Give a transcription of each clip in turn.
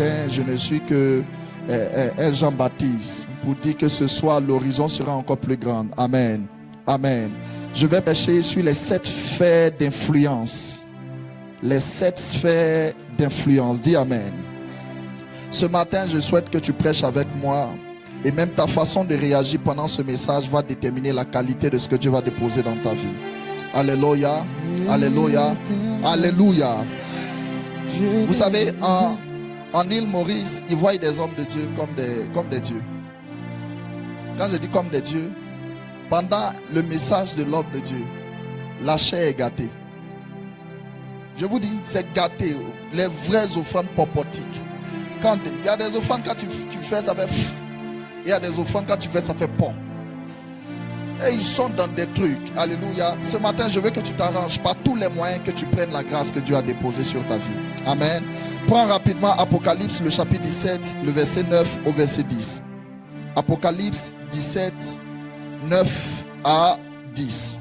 matin, je ne suis que un Jean-Baptiste pour dire que ce soir, l'horizon sera encore plus grand. Amen. Amen. Je vais prêcher sur les 7 sphères d'influence. Les 7 sphères d'influence. Dis Amen. Ce matin, je souhaite que tu prêches avec moi. Et même ta façon de réagir pendant ce message va déterminer la qualité de ce que Dieu va déposer dans ta vie. Alléluia. Alléluia. Alléluia. Vous savez, en île Maurice, ils voient des hommes de Dieu comme des dieux. Quand je dis comme des dieux, pendant le message de l'homme de Dieu, la chair est gâtée. Je vous dis, c'est gâté. Les vraies offrandes popotiques. Quand il y a des offrandes, quand tu fais, ça fait pfff. Il y a des offrandes, quand tu fais, ça fait pom. Et ils sont dans des trucs. Alléluia. Ce matin, je veux que tu t'arranges par tous les moyens, que tu prennes la grâce que Dieu a déposée sur ta vie. Amen. Prends rapidement Apocalypse, le chapitre 17, le verset 9 au verset 10. Apocalypse 17, 9 à 10.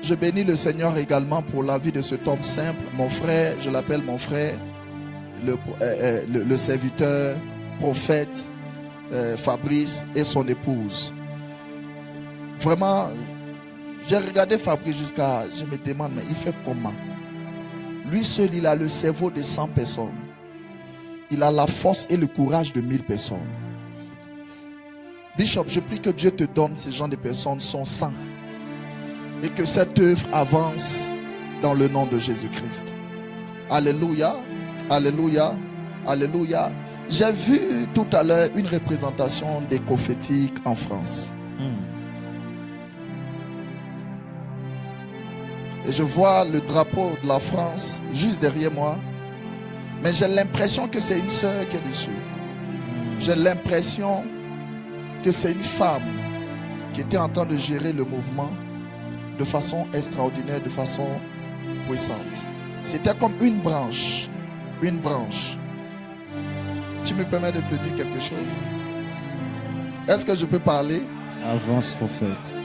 Je bénis le Seigneur également pour la vie de cet homme simple. Mon frère, je l'appelle mon frère, le serviteur, prophète, Fabrice et son épouse. Vraiment, j'ai regardé Fabrice jusqu'à... Je me demande, mais il fait comment? Lui seul, il a le cerveau de 100 personnes. Il a la force et le courage de 1000 personnes. Bishop, je prie que Dieu te donne ces gens de personnes, son sang. Et que cette œuvre avance dans le nom de Jésus-Christ. Alléluia. Alléluia. Alléluia. J'ai vu tout à l'heure une représentation des prophétiques en France. Et je vois le drapeau de la France juste derrière moi. Mais j'ai l'impression que c'est une sœur qui est dessus. J'ai l'impression que c'est une femme qui était en train de gérer le mouvement de façon extraordinaire, de façon puissante. C'était comme une branche. Une branche. Tu me permets de te dire quelque chose? Est-ce que je peux parler? Avance, prophète.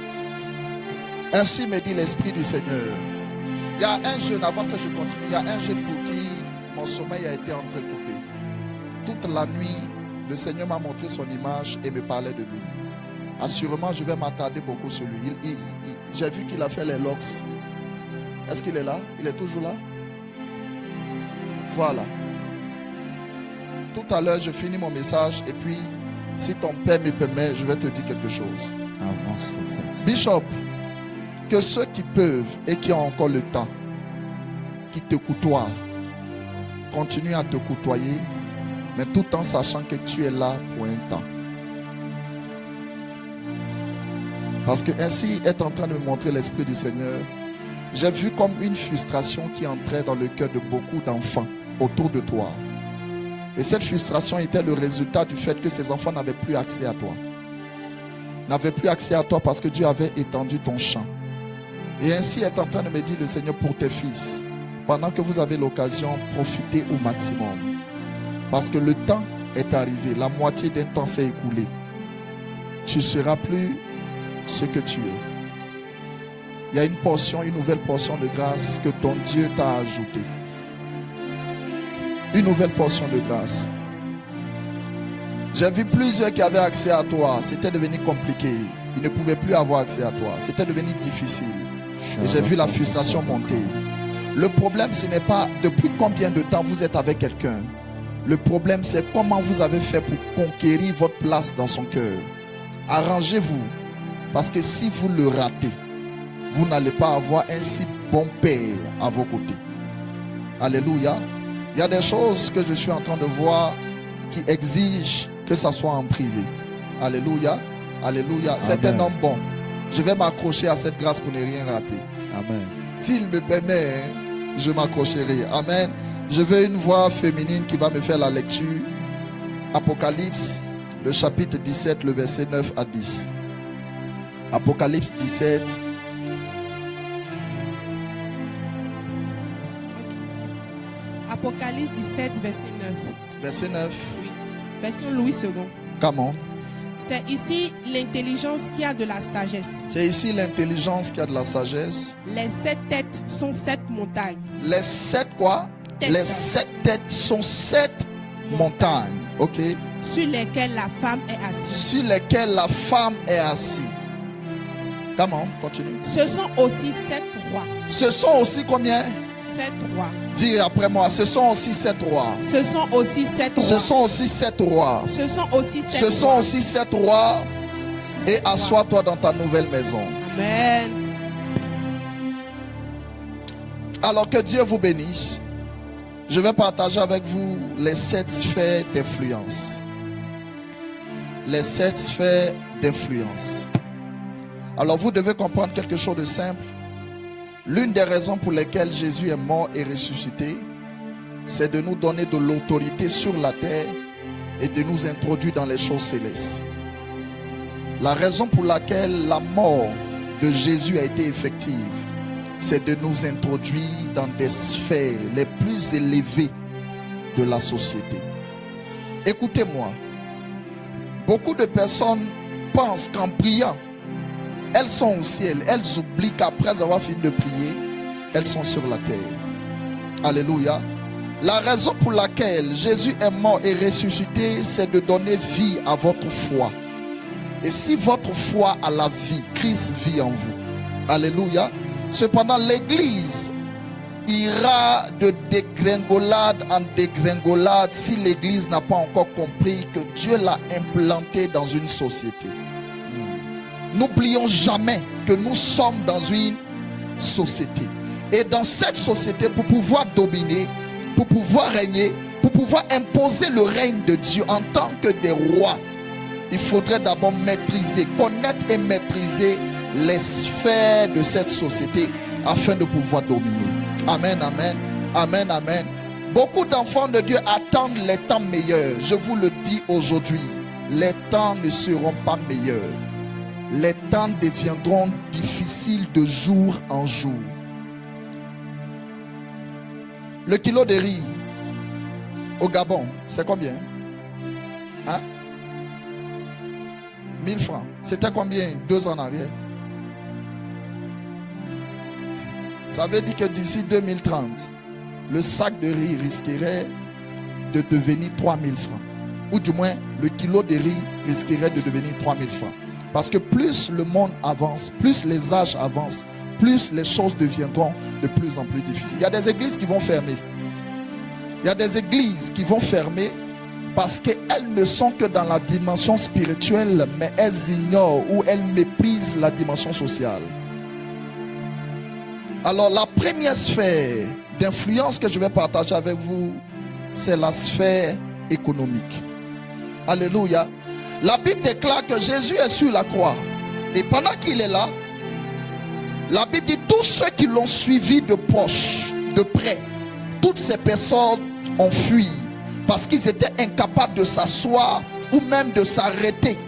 Ainsi me dit l'Esprit du Seigneur. Il y a un jeune, avant que je continue, il y a un jeune pour qui mon sommeil a été entrecoupé. Toute la nuit, le Seigneur m'a montré son image et me parlait de lui. Assurément, je vais m'attarder beaucoup sur lui. J'ai vu qu'il a fait les locks. Est-ce qu'il est là? Il est toujours là? Voilà. Tout à l'heure, je finis mon message et puis, si ton Père me permet, je vais te dire quelque chose. Avance, prophète. Bishop, que ceux qui peuvent et qui ont encore le temps, qui te côtoient, continuent à te côtoyer, mais tout en sachant que tu es là pour un temps. Parce que ainsi est en train de me montrer l'Esprit du Seigneur. J'ai vu comme une frustration qui entrait dans le cœur de beaucoup d'enfants autour de toi. Et cette frustration était le résultat du fait que ces enfants n'avaient plus accès à toi. N'avaient plus accès à toi parce que Dieu avait étendu ton champ. Et ainsi est en train de me dire le Seigneur pour tes fils. Pendant que vous avez l'occasion, profitez au maximum. Parce que le temps est arrivé. La moitié d'un temps s'est écoulé. Tu ne seras plus ce que tu es. Il y a une portion, une nouvelle portion de grâce que ton Dieu t'a ajoutée. Une nouvelle portion de grâce. J'ai vu plusieurs qui avaient accès à toi. C'était devenu compliqué. Ils ne pouvaient plus avoir accès à toi. C'était devenu difficile. Et j'ai vu la frustration monter. Le problème, ce n'est pas depuis combien de temps vous êtes avec quelqu'un. Le problème, c'est comment vous avez fait pour conquérir votre place dans son cœur. Arrangez-vous. Parce que si vous le ratez, vous n'allez pas avoir un si bon père à vos côtés. Alléluia. Il y a des choses que je suis en train de voir qui exigent que ça soit en privé. Alléluia. Alléluia. C'est un homme bon. Je vais m'accrocher à cette grâce pour ne rien rater. Amen. S'il me permet, je m'accrocherai. Amen. Je veux une voix féminine qui va me faire la lecture. Apocalypse, le chapitre 17, le verset 9 à 10. Apocalypse 17. Apocalypse 17, verset 9. Verset 9. Oui. Version Louis II. Comment? C'est ici l'intelligence qui a de la sagesse. C'est ici l'intelligence qui a de la sagesse. Les 7 têtes sont 7 montagnes. Les 7 quoi? têtes. Les 7 têtes sont 7 montagnes. Ok. Sur lesquelles la femme est assise. Sur lesquelles la femme est assise. Comment? Continue. Ce sont aussi 7 rois. Ce sont aussi combien? 7 rois. Dis après moi, ce sont aussi 7 rois. Ce sont aussi 7 rois. Ce sont aussi 7 rois. Ce sont aussi 7 Ce rois. sont aussi 7 rois. Et assois-toi dans ta nouvelle maison. Amen. Alors que Dieu vous bénisse. Je vais partager avec vous les 7 sphères d'influence. Les 7 sphères d'influence. Alors vous devez comprendre quelque chose de simple. L'une des raisons pour lesquelles Jésus est mort et ressuscité, c'est de nous donner de l'autorité sur la terre et de nous introduire dans les choses célestes. La raison pour laquelle la mort de Jésus a été effective, c'est de nous introduire dans des sphères les plus élevées de la société. Écoutez-moi, beaucoup de personnes pensent qu'en priant, elles sont au ciel. Elles oublient qu'après avoir fini de prier, elles sont sur la terre. Alléluia. La raison pour laquelle Jésus est mort et ressuscité, c'est de donner vie à votre foi. Et si votre foi a la vie, Christ vit en vous. Alléluia. Cependant, l'Église ira de dégringolade en dégringolade si l'Église n'a pas encore compris que Dieu l'a implanté dans une société. N'oublions jamais que nous sommes dans une société. Et dans cette société, pour pouvoir dominer, pour pouvoir régner, pour pouvoir imposer le règne de Dieu en tant que des rois, il faudrait d'abord maîtriser, connaître et maîtriser les sphères de cette société afin de pouvoir dominer. Amen, amen, amen, amen. Beaucoup d'enfants de Dieu attendent les temps meilleurs. Je vous le dis aujourd'hui, les temps ne seront pas meilleurs. Les temps deviendront difficiles de jour en jour. Le kilo de riz au Gabon, c'est combien? Hein? 1000 francs. C'était combien 2 ans en arrière? Ça veut dire que d'ici 2030, le sac de riz risquerait de devenir 3000 francs. Ou du moins, le kilo de riz risquerait de devenir 3000 francs. Parce que plus le monde avance, plus les âges avancent, plus les choses deviendront de plus en plus difficiles. Il y a des églises qui vont fermer. Il y a des églises qui vont fermer parce qu'elles ne sont que dans la dimension spirituelle, mais elles ignorent ou elles méprisent la dimension sociale. Alors la première sphère d'influence que je vais partager avec vous, c'est la sphère économique. Alléluia. La Bible déclare que Jésus est sur la croix. Et pendant qu'il est là, la Bible dit tous ceux qui l'ont suivi de proche, de près, toutes ces personnes ont fui parce qu'ils étaient incapables de s'asseoir ou même de s'arrêter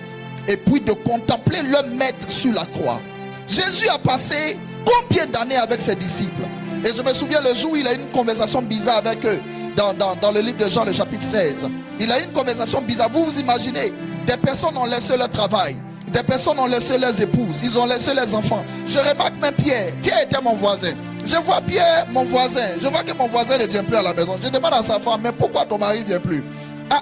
et puis de contempler leur maître sur la croix. Jésus a passé combien d'années avec ses disciples? Et je me souviens le jour où il a eu une conversation bizarre avec eux dans le livre de Jean, le chapitre 16. Il a eu une conversation bizarre. Vous vous imaginez, des personnes ont laissé leur travail, des personnes ont laissé leurs épouses, ils ont laissé leurs enfants. Je remarque même Pierre. Pierre était mon voisin. Je vois Pierre, mon voisin. Je vois que mon voisin ne vient plus à la maison. Je demande à sa femme, mais pourquoi ton mari ne vient plus?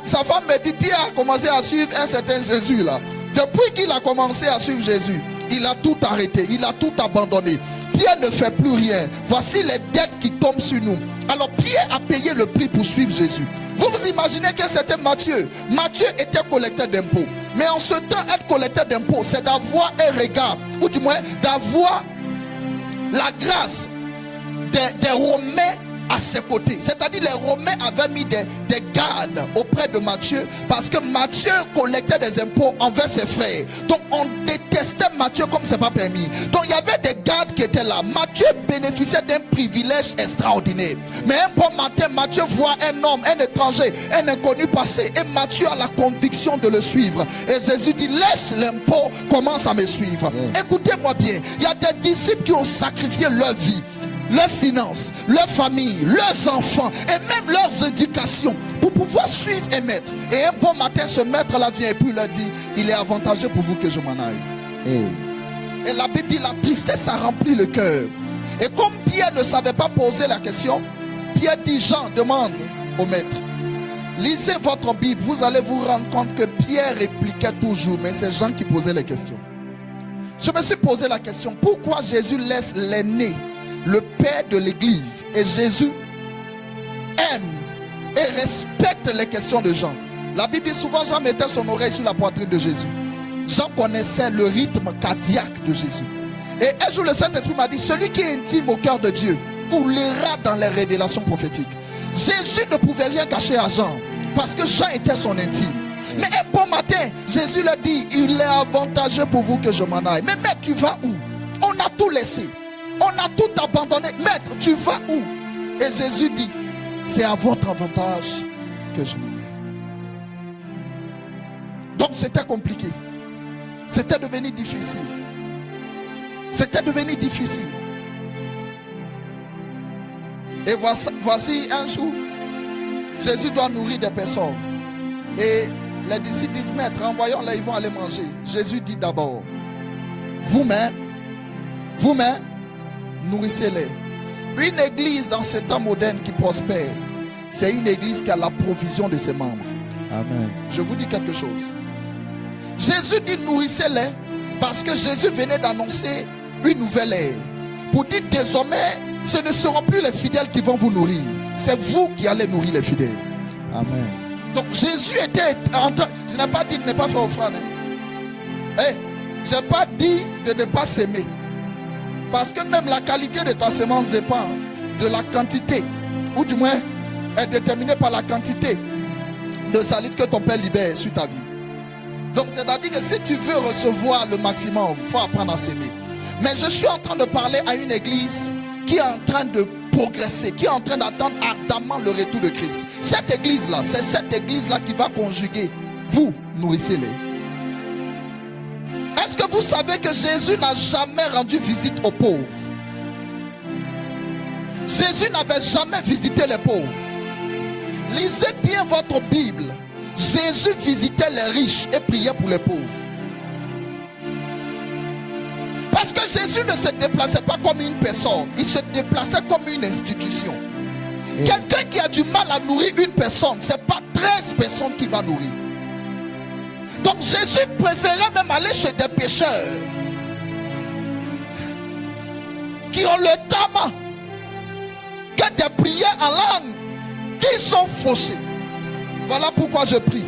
Sa femme me dit, Pierre a commencé à suivre un certain Jésus là. Depuis qu'il a commencé à suivre Jésus, il a tout arrêté, il a tout abandonné. Pierre ne fait plus rien. Voici les dettes qui tombent sur nous. Alors Pierre a payé le prix pour suivre Jésus. Vous vous imaginez que c'était Matthieu. Matthieu était collecteur d'impôts. Mais en ce temps, être collecteur d'impôts, c'est d'avoir un regard, ou du moins d'avoir la grâce des Romains à ses côtés. C'est-à-dire les Romains avaient mis des gardes auprès de Matthieu parce que Matthieu collectait des impôts envers ses frères. Donc on détestait Matthieu comme c'est pas permis. Donc il y avait des gardes qui étaient là. Matthieu bénéficiait d'un privilège extraordinaire. Mais un bon matin, Matthieu voit un homme, un étranger, un inconnu passer. Et Matthieu a la conviction de le suivre. Et Jésus dit, laisse l'impôt, commence à me suivre. Écoutez-moi bien, il y a des disciples qui ont sacrifié leur vie, leurs finances, leur famille, leurs enfants et même leurs éducations pour pouvoir suivre un maître. Et un bon matin, ce maître-là vient et puis il leur dit, il est avantageux pour vous que je m'en aille. Et la Bible dit, la tristesse a rempli le cœur. Et comme Pierre ne savait pas poser la question, Pierre dit, Jean demande au maître. Lisez votre Bible, vous allez vous rendre compte que Pierre répliquait toujours, mais c'est Jean qui posait les questions. Je me suis posé la question, pourquoi Jésus laisse l'aîné, le père de l'église, et Jésus aime et respecte les questions de Jean? La Bible dit souvent, Jean mettait son oreille sur la poitrine de Jésus. Jean connaissait le rythme cardiaque de Jésus. Et un jour, le Saint-Esprit m'a dit, celui qui est intime au cœur de Dieu coulera dans les révélations prophétiques. Jésus ne pouvait rien cacher à Jean, parce que Jean était son intime. Mais un bon matin, Jésus leur dit, il est avantageux pour vous que je m'en aille. Mais maître, tu vas où? On a tout laissé. On a tout abandonné. Maître, tu vas où? Et Jésus dit, c'est à votre avantage que je m'en aille. Donc c'était compliqué. C'était devenu difficile. C'était devenu difficile. Et voici un jour, Jésus doit nourrir des personnes. Et les disciples disent, maître, envoyons-les, ils vont aller manger. Jésus dit d'abord, vous-même, nourrissez-les. Une église dans ces temps modernes qui prospère, c'est une église qui a la provision de ses membres. Amen. Je vous dis quelque chose. Jésus dit nourrissez-les parce que Jésus venait d'annoncer une nouvelle ère. Pour dire désormais, ce ne seront plus les fidèles qui vont vous nourrir. C'est vous qui allez nourrir les fidèles. Amen. Donc Jésus était en train. Je n'ai pas dit de ne pas faire offrande. Je n'ai pas dit de ne pas s'aimer. Parce que même la qualité de ta semence dépend de la quantité. Ou du moins est déterminée par la quantité de salive que ton Père libère sur ta vie. Donc c'est-à-dire que si tu veux recevoir le maximum, il faut apprendre à s'aimer. Mais je suis en train de parler à une église qui est en train de progresser, qui est en train d'attendre ardemment le retour de Christ. Cette église-là, c'est cette église-là qui va conjuguer. Vous, nourrissez-les. Est-ce que vous savez que Jésus n'a jamais rendu visite aux pauvres? Jésus n'avait jamais visité les pauvres. Lisez bien votre Bible. Jésus visitait les riches et priait pour les pauvres. Parce que Jésus ne se déplaçait pas comme une personne, il se déplaçait comme une institution. Quelqu'un qui a du mal à nourrir une personne, ce n'est pas 13 personnes qui va nourrir. Donc Jésus préférait même aller chez des pécheurs qui ont le tamas que des prières en langue qui sont fauchées. Voilà pourquoi je prie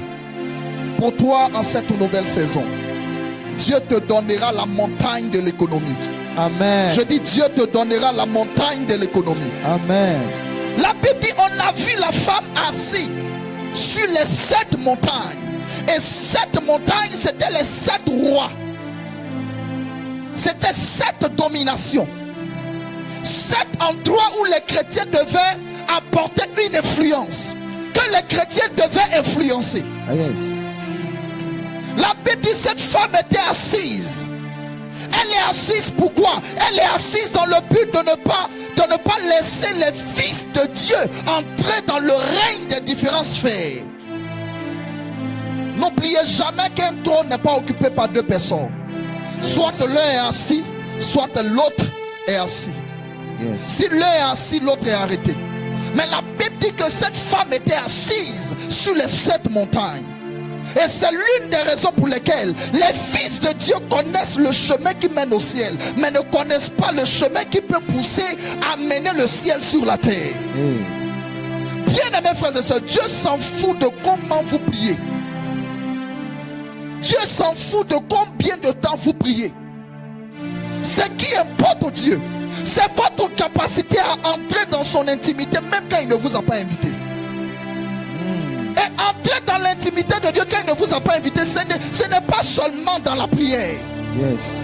pour toi en cette nouvelle saison. Dieu te donnera la montagne de l'économie. Amen. Je dis Dieu te donnera la montagne de l'économie. Amen. La Bible dit on a vu la femme assise sur les 7 montagnes. Et 7 montagnes, c'était les 7 rois. C'était 7 dominations. 7 endroits où les chrétiens devaient apporter une influence. Que les chrétiens devaient influencer. Ah, yes. La Bible dit cette femme était assise. Elle est assise pourquoi? Elle est assise dans le but de ne pas laisser les fils de Dieu entrer dans le règne des différentes sphères. N'oubliez jamais qu'un trône n'est pas occupé par 2 personnes. Soit l'un est assis, soit l'autre est assis. Yes. Si l'un est assis, l'autre est arrêté. Mais la Bible dit que cette femme était assise sur les 7 montagnes. Et c'est l'une des raisons pour lesquelles les fils de Dieu connaissent le chemin qui mène au ciel, mais ne connaissent pas le chemin qui peut pousser à mener le ciel sur la terre. Bien aimés frères et sœurs, Dieu s'en fout de comment vous priez. Dieu s'en fout de combien de temps vous priez. Ce qui importe au Dieu, c'est votre capacité à entrer dans son intimité, même quand il ne vous a pas invité. Et entrer dans l'intimité de Dieu quand il ne vous a pas invité, ce n'est pas seulement dans la prière. Yes.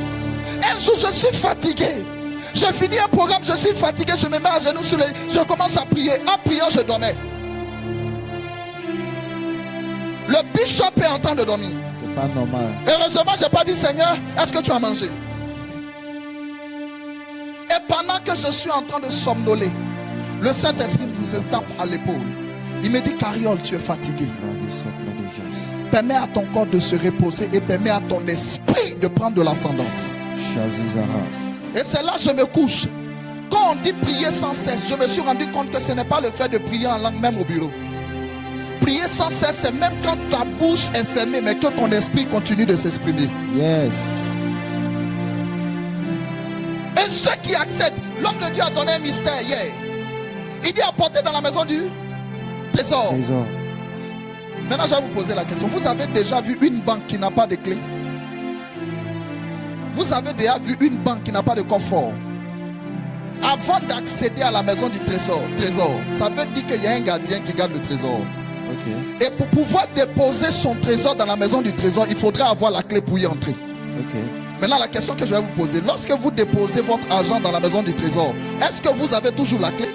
Un jour, je suis fatigué. Je finis un programme, je suis fatigué, je me mets à genoux sur je commence à prier. En priant, je dormais. Le bishop est en train de dormir. C'est pas normal. Heureusement, je n'ai pas dit Seigneur, est-ce que tu as mangé? Et pendant que je suis en train de somnoler, le Saint-Esprit me tape à l'épaule. Il me dit, Cariole, tu es fatigué. Permets à ton corps de se reposer et permets à ton esprit de prendre de l'ascendance. Et c'est là que je me couche. Quand on dit prier sans cesse, je me suis rendu compte que ce n'est pas le fait de prier en langue même au bureau. Prier sans cesse, c'est même quand ta bouche est fermée, mais que ton esprit continue de s'exprimer. Yes. Et ceux qui acceptent, l'homme de Dieu a donné un mystère hier. Il dit apporter dans la maison du trésor. Trésor. Maintenant, je vais vous poser la question. Vous avez déjà vu une banque qui n'a pas de clé? Vous avez déjà vu une banque qui n'a pas de coffre? Avant d'accéder à la maison du trésor, ça veut dire qu'il y a un gardien qui garde le trésor. Ok. Et pour pouvoir déposer son trésor dans la maison du trésor, il faudrait avoir la clé pour y entrer. Ok. Maintenant, la question que je vais vous poser, lorsque vous déposez votre argent dans la maison du trésor, est-ce que vous avez toujours la clé?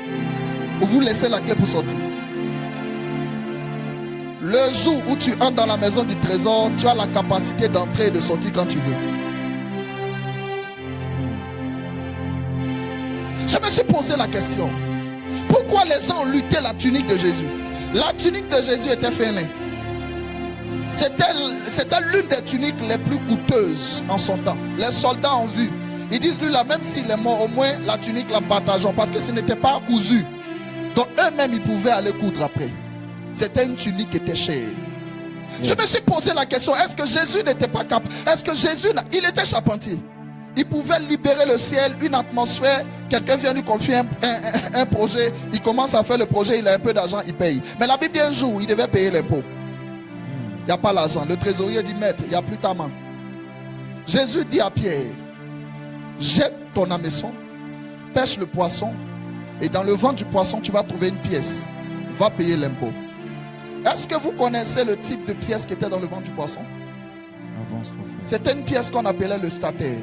Ou vous laissez la clé pour sortir? Le jour où tu entres dans la maison du trésor, tu as la capacité d'entrer et de sortir quand tu veux. Je me suis posé la question. Pourquoi les gens ont lutté la tunique de Jésus? La tunique de Jésus était feinée. C'était l'une des tuniques les plus coûteuses en son temps. Les soldats ont vu. Ils disent, lui là, même s'il est mort, au moins la tunique la partageons. Parce que ce n'était pas cousu. Donc eux-mêmes, ils pouvaient aller coudre après. C'était une tunique qui était chère. Je me suis posé la question, est-ce que Jésus n'était pas capable? Est-ce que Jésus, il était charpentier? Il pouvait libérer le ciel, une atmosphère. Quelqu'un vient lui confier un projet. Il commence à faire le projet, il a un peu d'argent, il paye. Mais la Bible dit un jour, il devait payer l'impôt. Il n'y a pas l'argent. Le trésorier dit, maître, il n'y a plus ta main. Jésus dit à Pierre, jette ton hameçon, pêche le poisson, et dans le ventre du poisson, tu vas trouver une pièce. Va payer l'impôt. Est-ce que vous connaissez le type de pièce qui était dans le ventre du poisson? Avance, prophète. C'était une pièce qu'on appelait le statère.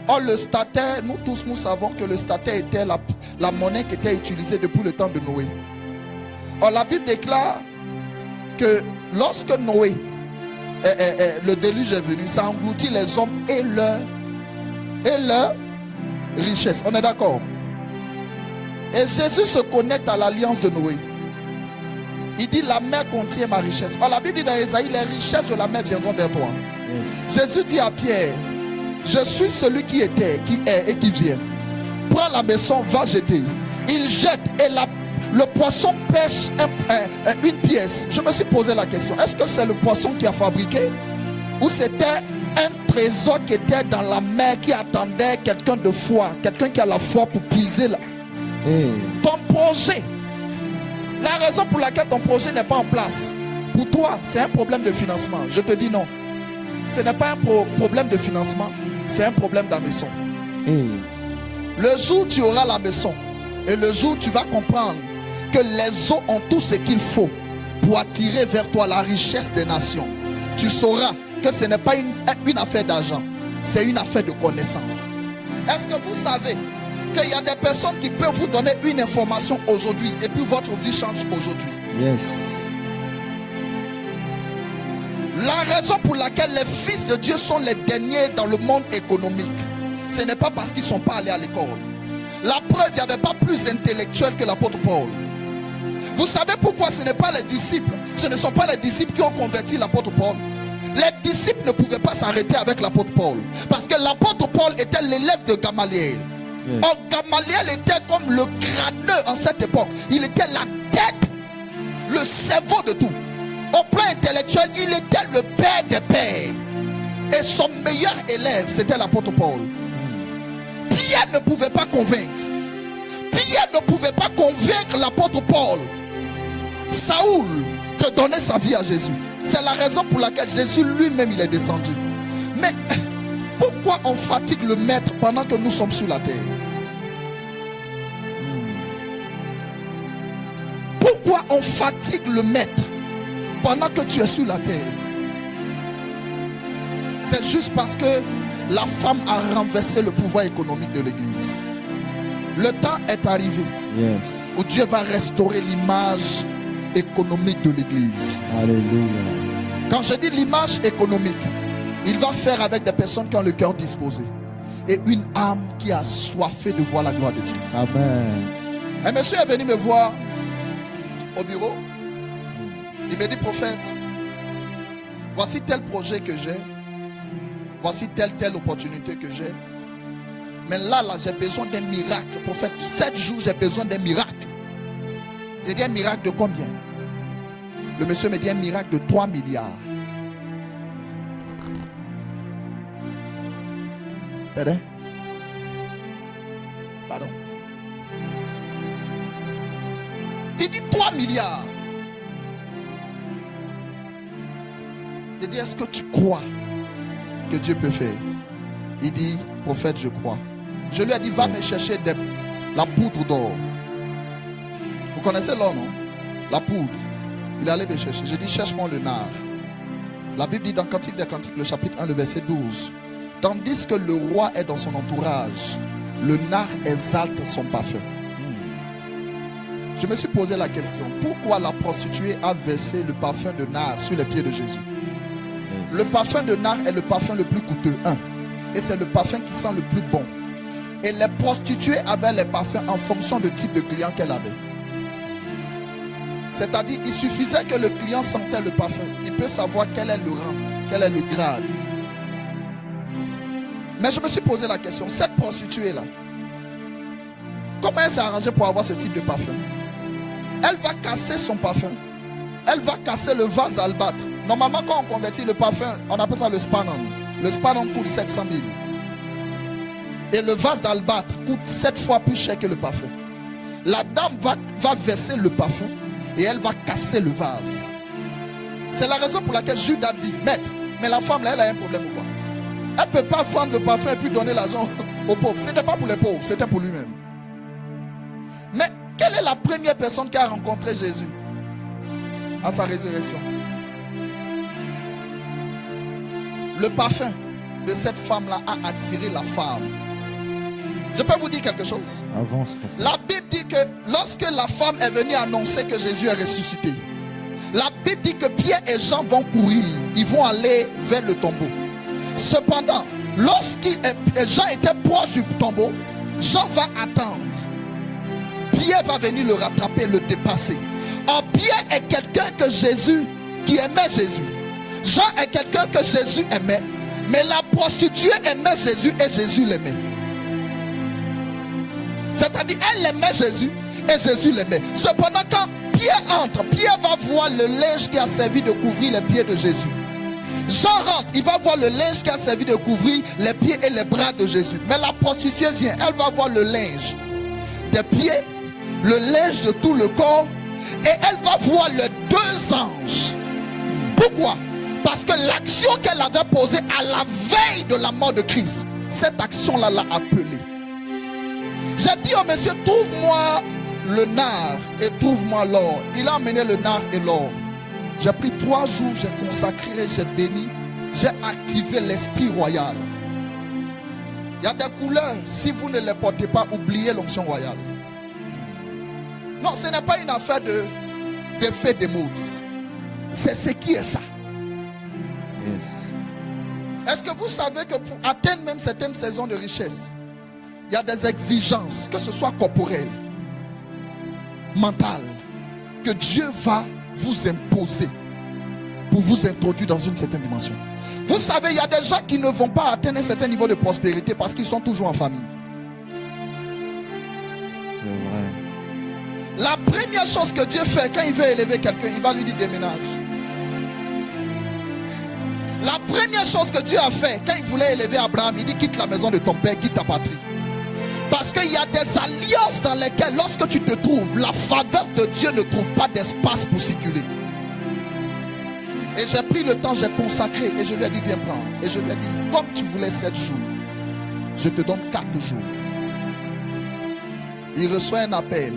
Or, le statère, nous tous, nous savons que le statère était la monnaie qui était utilisée depuis le temps de Noé. Or, la Bible déclare que lorsque Noé, le déluge est venu, ça engloutit les hommes et leur richesse. On est d'accord? Et Jésus se connecte à l'alliance de Noé. Il dit, la mer contient ma richesse. Or, la Bible dit dans Ésaïe, les richesses de la mer viendront vers toi. Yes. Jésus dit à Pierre, je suis celui qui était, qui est et qui vient. Prends la maison, va jeter. Il jette et le poisson pêche une pièce. Je me suis posé la question, est-ce que c'est le poisson qui a fabriqué? Ou c'était un trésor qui était dans la mer qui attendait quelqu'un de foi, quelqu'un qui a la foi pour puiser là. Hey. Ton projet, la raison pour laquelle ton projet n'est pas en place, pour toi, c'est un problème de financement. Je te dis non. Ce n'est pas un problème de financement, c'est un problème d'hameçon. Hey. Le jour où tu auras la maison, et le jour où tu vas comprendre que les eaux ont tout ce qu'il faut pour attirer vers toi la richesse des nations, tu sauras que ce n'est pas une affaire d'argent, c'est une affaire de connaissance. Est-ce que vous savez qu'il y a des personnes qui peuvent vous donner une information aujourd'hui et puis votre vie change aujourd'hui? Yes. La raison pour laquelle les fils de Dieu sont les derniers dans le monde économique, ce n'est pas parce qu'ils ne sont pas allés à l'école. La preuve, il n'y avait pas plus intellectuel que l'apôtre Paul. Vous savez pourquoi ce n'est pas les disciples, ce ne sont pas les disciples qui ont converti l'apôtre Paul. Les disciples ne pouvaient pas s'arrêter avec l'apôtre Paul, parce que l'apôtre Paul était l'élève de Gamaliel. Yes. Or, Gamaliel était comme le crâneux en cette époque. Il était la tête, le cerveau de tout. Au plan intellectuel, il était le père des pères. Et son meilleur élève, c'était l'apôtre Paul. Pierre ne pouvait pas convaincre. Pierre ne pouvait pas convaincre l'apôtre Paul. Saoul de donner sa vie à Jésus. C'est la raison pour laquelle Jésus lui-même il est descendu. Mais pourquoi on fatigue le maître pendant que nous sommes sur la terre? Pourquoi on fatigue le maître pendant que tu es sur la terre? C'est juste parce que la femme a renversé le pouvoir économique de l'église. Le temps est arrivé Yes. où Dieu va restaurer l'image économique de l'église. Alléluia. Quand je dis l'image économique, il va faire avec des personnes qui ont le cœur disposé et une âme qui a soifé de voir la gloire de Dieu. Amen. Un monsieur est venu me voir au bureau. Il me dit, prophète, voici tel projet que j'ai, voici telle opportunité que j'ai, Mais là, j'ai besoin d'un miracle. Prophète, 7 jours, j'ai besoin d'un miracle. J'ai dit un miracle de combien? Le monsieur me dit un miracle de 3 milliards. Pardon? Pardon. Il dit 3 milliards. J'ai dit, est-ce que tu crois que Dieu peut faire? Il dit, prophète, je crois. Je lui ai dit, va me chercher la poudre d'or. Vous connaissez l'or, non? La poudre. Il est allé me chercher. J'ai dit, cherche-moi le nard. La Bible dit dans Cantique des Cantiques, le chapitre 1, le verset 12. Tandis que le roi est dans son entourage, le nard exalte son parfum. Je me suis posé la question, pourquoi la prostituée a versé le parfum de nard sur les pieds de Jésus? Le parfum de nard est le parfum le plus coûteux, et c'est le parfum qui sent le plus bon. Et les prostituées avaient les parfums en fonction du type de client qu'elle avait. C'est-à-dire, il suffisait que le client sentait le parfum. Il peut savoir quel est le rang, quel est le grade. Mais je me suis posé la question, cette prostituée-là, comment elle s'est arrangée pour avoir ce type de parfum? Elle va casser son parfum. Elle va casser le vase d'albâtre. Normalement, quand on convertit le parfum, on appelle ça le spanon. Le spanon coûte 700 000. Et le vase d'albâtre coûte 7 fois plus cher que le parfum. La dame va verser le parfum et elle va casser le vase. C'est la raison pour laquelle Judas dit, maître, mais la femme là, elle a un problème ou quoi? Elle ne peut pas vendre le parfum et puis donner l'argent aux pauvres. Ce n'était pas pour les pauvres, c'était pour lui-même. Mais quelle est la première personne qui a rencontré Jésus à sa résurrection? Le parfum de cette femme-là a attiré la femme. Je peux vous dire quelque chose. Avance. La Bible dit que lorsque la femme est venue annoncer que Jésus est ressuscité, la Bible dit que Pierre et Jean vont courir. Ils vont aller vers le tombeau. Cependant, lorsque Jean était proche du tombeau, Jean va attendre. Pierre va venir le rattraper, le dépasser. Or, Pierre est quelqu'un que Jésus, qui aimait Jésus. Jean est quelqu'un que Jésus aimait. Mais la prostituée aimait Jésus et Jésus l'aimait. C'est-à-dire, elle aimait Jésus et Jésus l'aimait. Cependant, quand Pierre entre, Pierre va voir le linge qui a servi de couvrir les pieds de Jésus. Jean rentre, il va voir le linge qui a servi de couvrir les pieds et les bras de Jésus. Mais la prostituée vient, elle va voir le linge des pieds, le linge de tout le corps, et elle va voir les 2 anges. Pourquoi? Parce que l'action qu'elle avait posée à la veille de la mort de Christ, cette action-là l'a appelée. J'ai dit au monsieur, trouve-moi le nard et trouve-moi l'or. Il a amené le nard et l'or. J'ai pris 3 jours, j'ai consacré, j'ai béni, j'ai activé l'esprit royal. Il y a des couleurs, si vous ne les portez pas, oubliez l'onction royale. Non, ce n'est pas une affaire d'effet de modes. C'est ce qui est ça. Yes. Est-ce que vous savez que pour atteindre même certaines saisons de richesse, il y a des exigences, que ce soit corporelles, mentales, que Dieu va vous imposer pour vous introduire dans une certaine dimension. Vous savez, il y a des gens qui ne vont pas atteindre un certain niveau de prospérité parce qu'ils sont toujours en famille. C'est vrai. La première chose que Dieu fait quand il veut élever quelqu'un, il va lui dire déménage. La première chose que Dieu a fait quand il voulait élever Abraham, il dit quitte la maison de ton père, quitte ta patrie. Parce qu'il y a des alliances dans lesquelles lorsque tu te trouves, la faveur de Dieu ne trouve pas d'espace pour circuler. Et j'ai pris le temps, j'ai consacré et je lui ai dit viens prendre. Et je lui ai dit comme tu voulais 7 jours, je te donne 4 jours. Il reçoit un appel.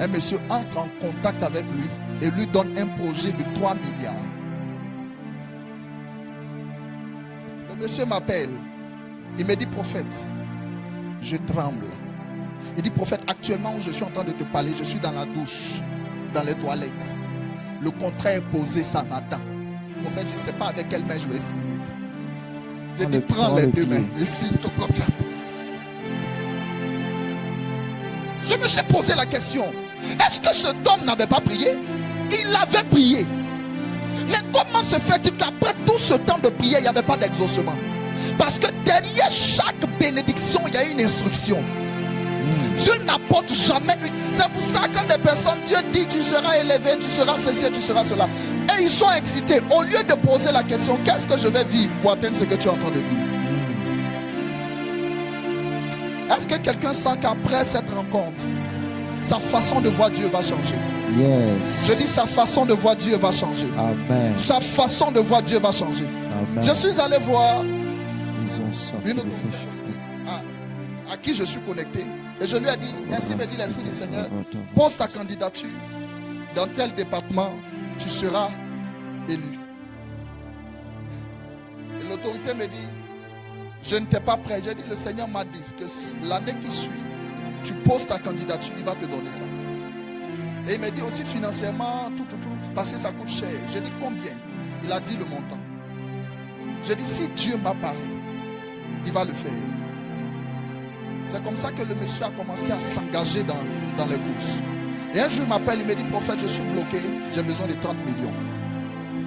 Un monsieur entre en contact avec lui et lui donne un projet de 3 milliards. Le monsieur m'appelle. Il me dit prophète, je tremble. Il dit prophète, actuellement où je suis en train de te parler, je suis dans la douche, dans les toilettes. Le contrat est posé ça matin. Prophète, je ne sais pas avec quelle main je vais signer. J'ai dit prends les 2 mains et signe ton contrat. Je me suis posé la question, est-ce que cet homme n'avait pas prié? Il avait prié. Mais comment se fait-il qu'après tout ce temps de prière, il n'y avait pas d'exaucement? Parce que derrière chaque bénédiction, une instruction. Dieu n'apporte jamais une... C'est pour ça quand des personnes, Dieu dit tu seras élevé, tu seras ceci, tu seras cela. Et ils sont excités. Au lieu de poser la question, qu'est-ce que je vais vivre pour atteindre ce que tu es en train de dire? Est-ce que quelqu'un sent qu'après cette rencontre, sa façon de voir Dieu va changer? Yes. Je dis sa façon de voir Dieu va changer. Amen. Sa façon de voir Dieu va changer. Amen. Je suis allé voir Ils ont sorti une le autre feu. personne à qui je suis connecté. Et je lui ai dit, ainsi me dit l'Esprit du Seigneur, pose ta candidature. Dans tel département, tu seras élu. Et l'autorité me dit, je ne t'ai pas prêt. J'ai dit, le Seigneur m'a dit que l'année qui suit, tu poses ta candidature, il va te donner ça. Et il m'a dit aussi financièrement, tout, parce que ça coûte cher. J'ai dit combien? Il a dit le montant. J'ai dit, si Dieu m'a parlé, il va le faire. C'est comme ça que le monsieur a commencé à s'engager dans les courses. Et un jour il m'appelle, il me dit, prophète, je suis bloqué, j'ai besoin de 30 millions.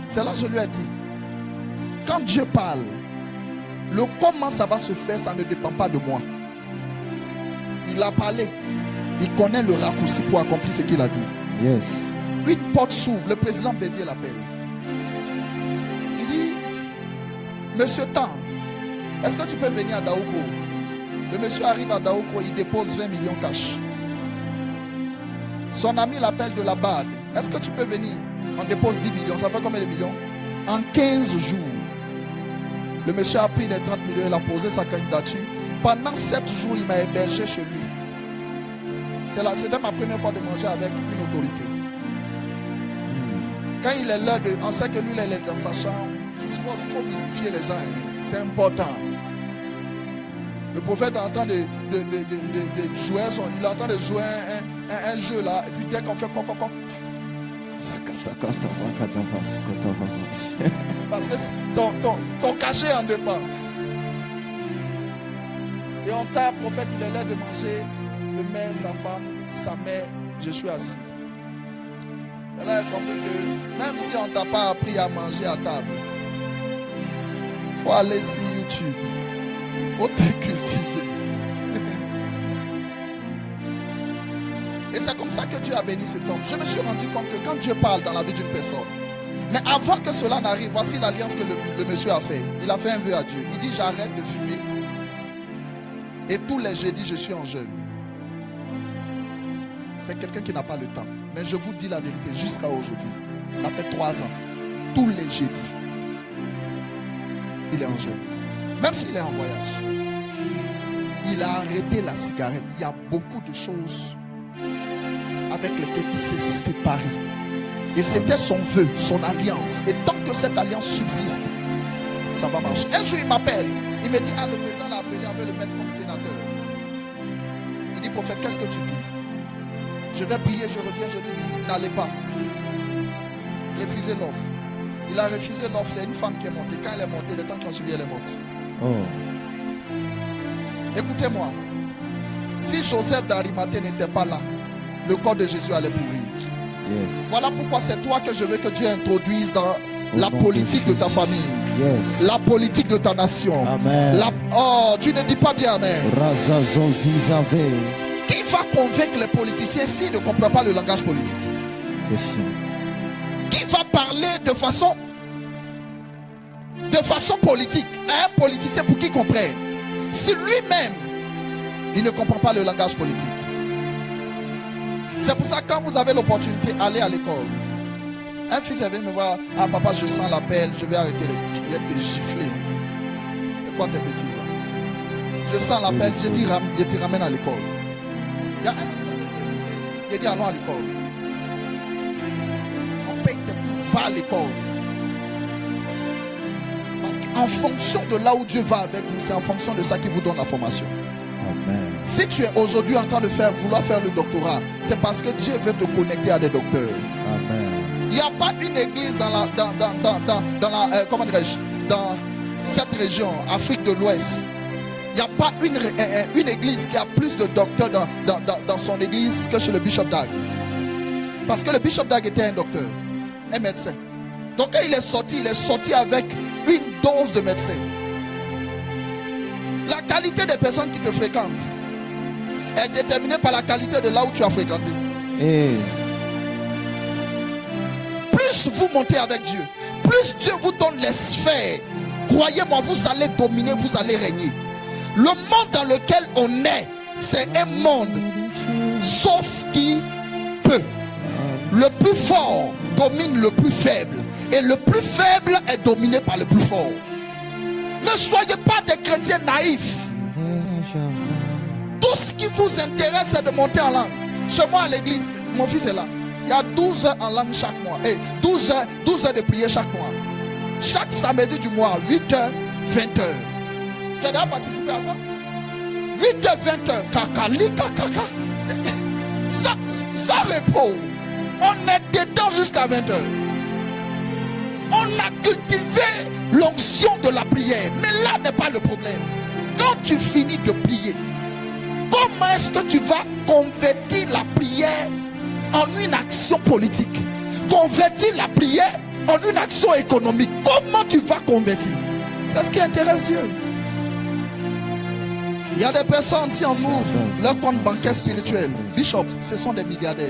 C'est là que je lui ai dit, quand Dieu parle, le comment ça va se faire, ça ne dépend pas de moi. Il a parlé. Il connaît le raccourci pour accomplir ce qu'il a dit. Yes. Une porte s'ouvre, le président Bédier l'appelle. Il dit, Monsieur Tan, est-ce que tu peux venir à Daouko? Le monsieur arrive à Daouko, il dépose 20 millions cash. Son ami l'appelle de la BAD. Est-ce que tu peux venir? On dépose 10 millions. Ça fait combien de millions? En 15 jours. Le monsieur a pris les 30 millions, il a posé sa candidature. Pendant 7 jours, il m'a hébergé chez lui. C'était ma première fois de manger avec une autorité. Quand il est là, on sait que lui, il est dans sa chambre. Souvent, il faut mystifier les gens. C'est important. Le prophète est en train de jouer, il est en train de jouer un jeu là. Et puis dès qu'on fait parce que ton cachet en dépend. Et on tape, le prophète, il est là de manger. Le maire, sa femme, sa mère, je suis assis. Et là, il a compris que même si on ne t'a pas appris à manger à table, il faut aller sur YouTube. Il faut te cultiver. Et c'est comme ça que Dieu a béni cet homme. Je me suis rendu compte que quand Dieu parle dans la vie d'une personne, mais avant que cela n'arrive, voici l'alliance que le monsieur a fait. Il a fait un vœu à Dieu. Il dit, j'arrête de fumer. Et tous les jeudis, je suis en jeûne. C'est quelqu'un qui n'a pas le temps. Mais je vous dis la vérité, jusqu'à aujourd'hui, ça fait 3 ans, tous les jeudis, il est en jeûne. Même s'il est en voyage, il a arrêté la cigarette. Il y a beaucoup de choses avec lesquelles il s'est séparé. Et c'était son vœu, son alliance. Et tant que cette alliance subsiste, ça va marcher. Un jour, il m'appelle. Il me dit, ah, le président l'a appelé, on veut le mettre comme sénateur. Il dit, prophète, qu'est-ce que tu dis? Je vais prier, je reviens, je lui dis, n'allez pas. Refusez l'offre. Il a refusé l'offre, c'est une femme qui est montée. Quand elle est montée, le temps qu'on suit, elle est morte. Oh. Écoutez-moi. Si Joseph d'Arimathée n'était pas là, le corps de Jésus allait pourrir. Yes. Voilà pourquoi c'est toi que je veux que Dieu introduise dans la politique de ta famille. Yes. La politique de ta nation. Amen. Oh, tu ne dis pas bien amen. Razazozizave. Qui va convaincre les politiciens s'ils ne comprennent pas le langage politique? Question. Qui va parler de façon politique à un politicien pour qu'il comprenne? Si lui-même, il ne comprend pas le langage politique. C'est pour ça que quand vous avez l'opportunité, allez à l'école. Un fils est venu me voir, ah papa, je sens l'appel, je vais arrêter de gifler. C'est quoi tes bêtises là? Je sens l'appel, je te ramène à l'école. Il y a un qui dit allons à l'école. On paye tes cours, va à l'école. Parce qu'en fonction de là où Dieu va avec vous, c'est en fonction de ça qu'il vous donne la formation. Amen. Si tu es aujourd'hui en train de vouloir faire le doctorat, c'est parce que Dieu veut te connecter à des docteurs. Amen. Il n'y a pas une église dans cette région, Afrique de l'Ouest. Il n'y a pas une église qui a plus de docteurs dans son église que chez le Bishop Dag. Parce que le Bishop Dag était un docteur, un médecin. Donc quand il est sorti avec une dose de médecin. La qualité des personnes qui te fréquentent est déterminée par la qualité de là où tu as fréquenté. Et Plus vous montez avec Dieu, plus Dieu vous donne les sphères, croyez-moi, vous allez dominer, vous allez régner. Le monde dans lequel on est, c'est un monde sauf qui peut. Le plus fort domine le plus faible, et le plus faible est dominé par le plus fort. Ne soyez pas des chrétiens naïfs. Tout ce qui vous intéresse, c'est de monter en langue. Chez moi à l'église, mon fils est là. Il y a 12 heures en langue chaque mois. Et 12 heures de prière chaque mois. Chaque samedi du mois, 8 heures, 20 heures. Tu as déjà participé à ça? 8 heures, 20 heures. Kakali, kakaka. Sans repos. On est dedans jusqu'à 20 heures. On a cultivé l'onction de la prière. Mais là n'est pas le problème. Quand tu finis de prier, comment est-ce que tu vas convertir la prière en une action politique? Convertir la prière en une action économique. Comment tu vas convertir? C'est ce qui intéresse Dieu. Il y a des personnes, si on ouvre leur compte bancaire spirituel, Bishop, ce sont des milliardaires.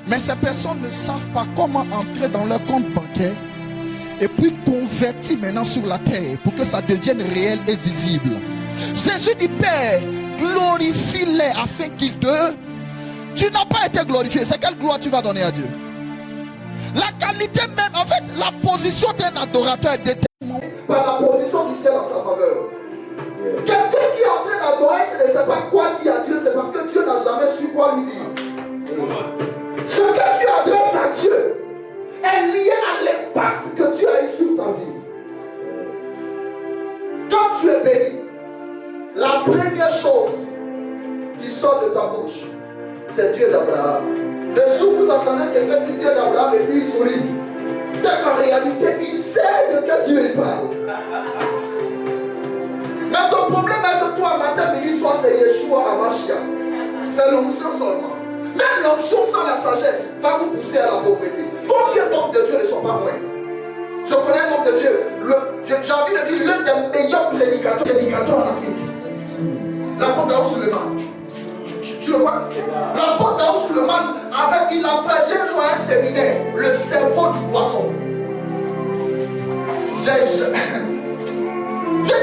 Mais ces personnes ne savent pas comment entrer dans leur compte bancaire et puis convertir maintenant sur la terre pour que ça devienne réel et visible. Jésus dit, Père, glorifie-les afin qu'ils te... Tu n'as pas été glorifié. C'est quelle gloire tu vas donner à Dieu? La qualité même, en fait, la position d'un adorateur est déterminée par la position du ciel en sa faveur. Quelqu'un qui est en train d'adorer, qui ne sait pas quoi dire à Dieu, c'est parce que Dieu n'a jamais su quoi lui dire. Ce que tu adresses à Dieu est lié à l'impact que tu as eu sur ta vie. Quand tu es béni, la première chose qui sort de ta bouche, c'est Dieu d'Abraham. Le jour où vous entendez quelqu'un qui dit Dieu d'Abraham et puis il sourit, c'est qu'en réalité, il sait de quel Dieu il parle. Mais ton problème est que toi, matin, midi, soir, c'est Yeshua Hamashiach. C'est l'onction seulement. Même l'onction sans la sagesse va vous pousser à la pauvreté. Combien d'hommes de Dieu ne sont pas moins? Je connais un homme de Dieu, j'ai envie de dire l'un des meilleurs prédicateurs en Afrique. L'apôtre Daoud Suleiman. Tu le vois? L'apôtre Daoud Suleiman, il a prêché à un séminaire, le cerveau du poisson. J'ai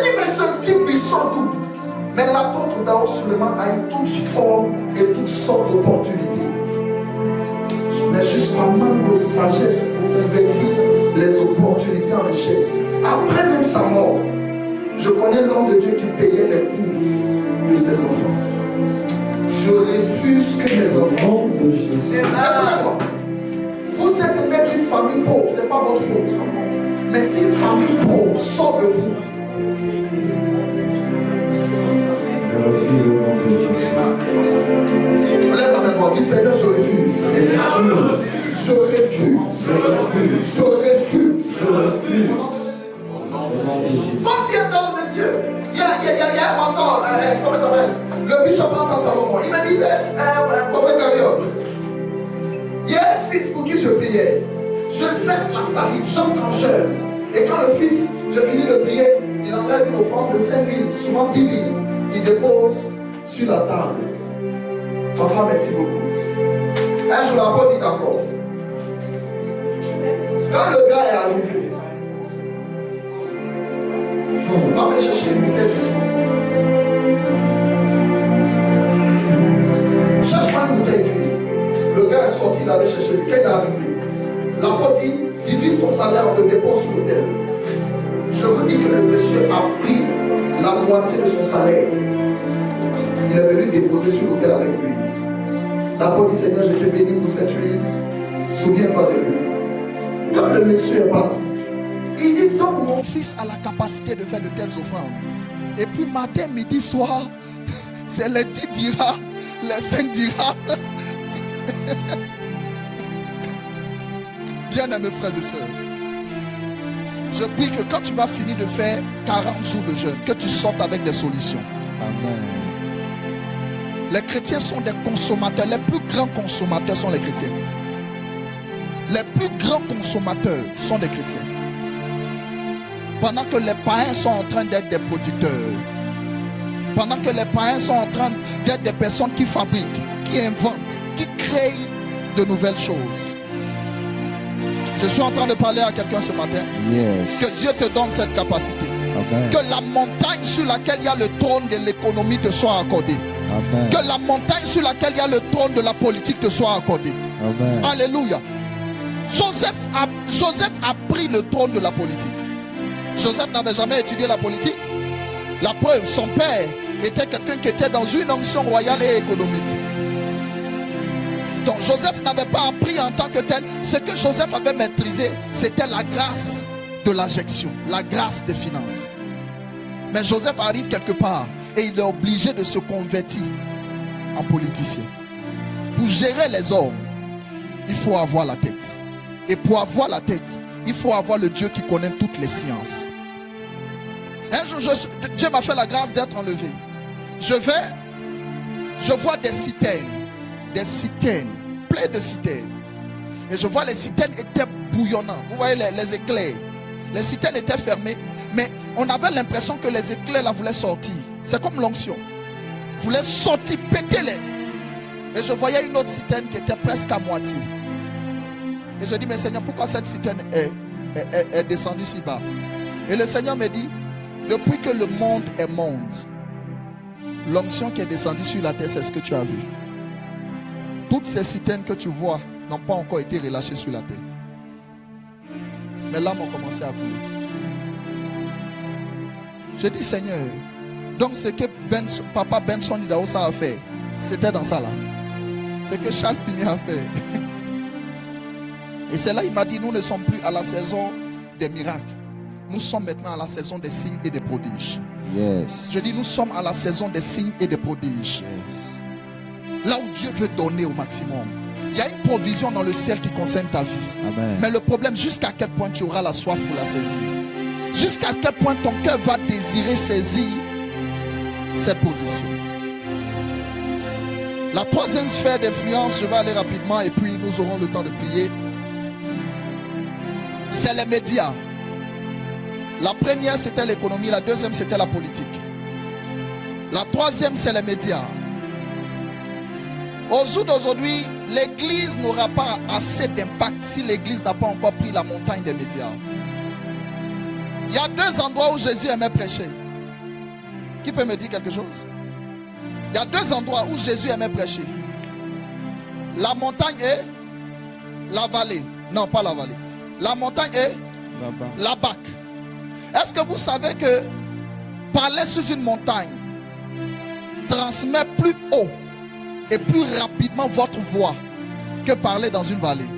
dit, mais ce type, ils sont doux. Mais l'apôtre Daoud Suleiman a eu toute forme et toutes sortes d'opportunités. Mais juste par manque de sagesse pour convertir les opportunités en richesse. Après même sa mort, je connais l'homme de Dieu qui payait les coûts de ses enfants. Je refuse que mes enfants... Écoutez-moi. Vous êtes né d'une famille pauvre, ce n'est pas votre faute. Mais si une famille pauvre sort de vous, lève la main, dis Seigneur, je refuse. Je refuse. Je refuse. Votre vie est homme de Dieu. Il y a encore, comment ça s'appelle? Le bishop pense à Salomon. Il me disait, prophète Ariel, il y a un fils pour qui je priais. Je verse la salive, j'entre en chair. Et quand le fils, je finis de prier, il enlève une offrande de 5 000, souvent 10 000. Il dépose sur la table. Papa, merci beaucoup. Un jour, la bonne dit d'accord. Quand le gars est arrivé, va me chercher une bouteille d'huile. Cherche pas une bouteille d'huile. Le gars est sorti, il allait chercher l'huile. Quand il est arrivé, la bonne dit, divise ton salaire, on te dépose sur l'hôtel. Je vous dis que le monsieur a pris la moitié de son salaire. Il est venu déposer sur l'autel avec lui. D'abord dit Seigneur, je te bénis pour cette huile. Souviens-toi de lui. Quand le monsieur est parti, il dit donc mon fils a la capacité de faire de telles offrandes. Et puis matin, midi, soir, c'est les 10 dirhams, les 5 dirhams. Bien-aimés frères et sœurs, je prie que quand tu vas finir de faire 40 jours de jeûne, que tu sortes avec des solutions. Amen. Les chrétiens sont des consommateurs. Les plus grands consommateurs sont les chrétiens. Les plus grands consommateurs sont des chrétiens. Pendant que les païens sont en train d'être des producteurs. Pendant que les païens sont en train d'être des personnes qui fabriquent, qui inventent, qui créent de nouvelles choses. Je suis en train de parler à quelqu'un ce matin. Yes. Que Dieu te donne cette capacité. Amen. Que la montagne sur laquelle il y a le trône de l'économie te soit accordée. Amen. Que la montagne sur laquelle il y a le trône de la politique te soit accordée. Amen. Alléluia. Joseph a pris le trône de la politique. Joseph n'avait jamais étudié la politique. La preuve, son père était quelqu'un qui était dans une onction royale et économique. Donc Joseph n'avait pas appris en tant que tel. Ce que Joseph avait maîtrisé, c'était la grâce de l'injection, la grâce des finances. Mais Joseph arrive quelque part et il est obligé de se convertir en politicien. Pour gérer les hommes, il faut avoir la tête. Et pour avoir la tête, il faut avoir le Dieu qui connaît toutes les sciences. Un jour, Dieu m'a fait la grâce d'être enlevé. Je vois des citernes, plein de citernes. Et je vois les citernes étaient bouillonnantes. Vous voyez les éclairs. Les citernes étaient fermées, mais on avait l'impression que les éclairs là voulaient sortir. C'est comme l'onction. Voulaient sortir, péter les. Et je voyais une autre citerne qui était presque à moitié. Et je dis, mais Seigneur, pourquoi cette citerne est descendue si bas? Et le Seigneur me dit, depuis que le monde est monde, l'onction qui est descendue sur la terre, c'est ce que tu as vu. Toutes ces citernes que tu vois n'ont pas encore été relâchées sur la terre. Mes larmes ont commencé à couler. J'ai dit, Seigneur, donc ce que Papa Benson Idahosa a fait, c'était dans ça là. Ce que Charles Finney a fait. Et c'est là il m'a dit, nous ne sommes plus à la saison des miracles. Nous sommes maintenant à la saison des signes et des prodiges. Yes. Je dis, nous sommes à la saison des signes et des prodiges. Yes. Là où Dieu veut donner au maximum. Il y a une provision dans le ciel qui concerne ta vie. Amen. Mais le problème, jusqu'à quel point tu auras la soif pour la saisir. Jusqu'à quel point ton cœur va désirer saisir cette position. La troisième sphère d'influence, je vais aller rapidement et puis nous aurons le temps de prier. C'est les médias. La première, c'était l'économie. La deuxième, c'était la politique. La troisième, c'est les médias. Au jour d'aujourd'hui, l'église n'aura pas assez d'impact si l'église n'a pas encore pris la montagne des médias. Il y a deux endroits où Jésus aimait prêcher. Qui peut me dire quelque chose? Il y a deux endroits où Jésus aimait prêcher. La montagne et la vallée. Non, pas la vallée. La montagne et la Bac. Est-ce que vous savez que parler sur une montagne transmet plus haut et plus rapidement votre voix que parler dans une vallée?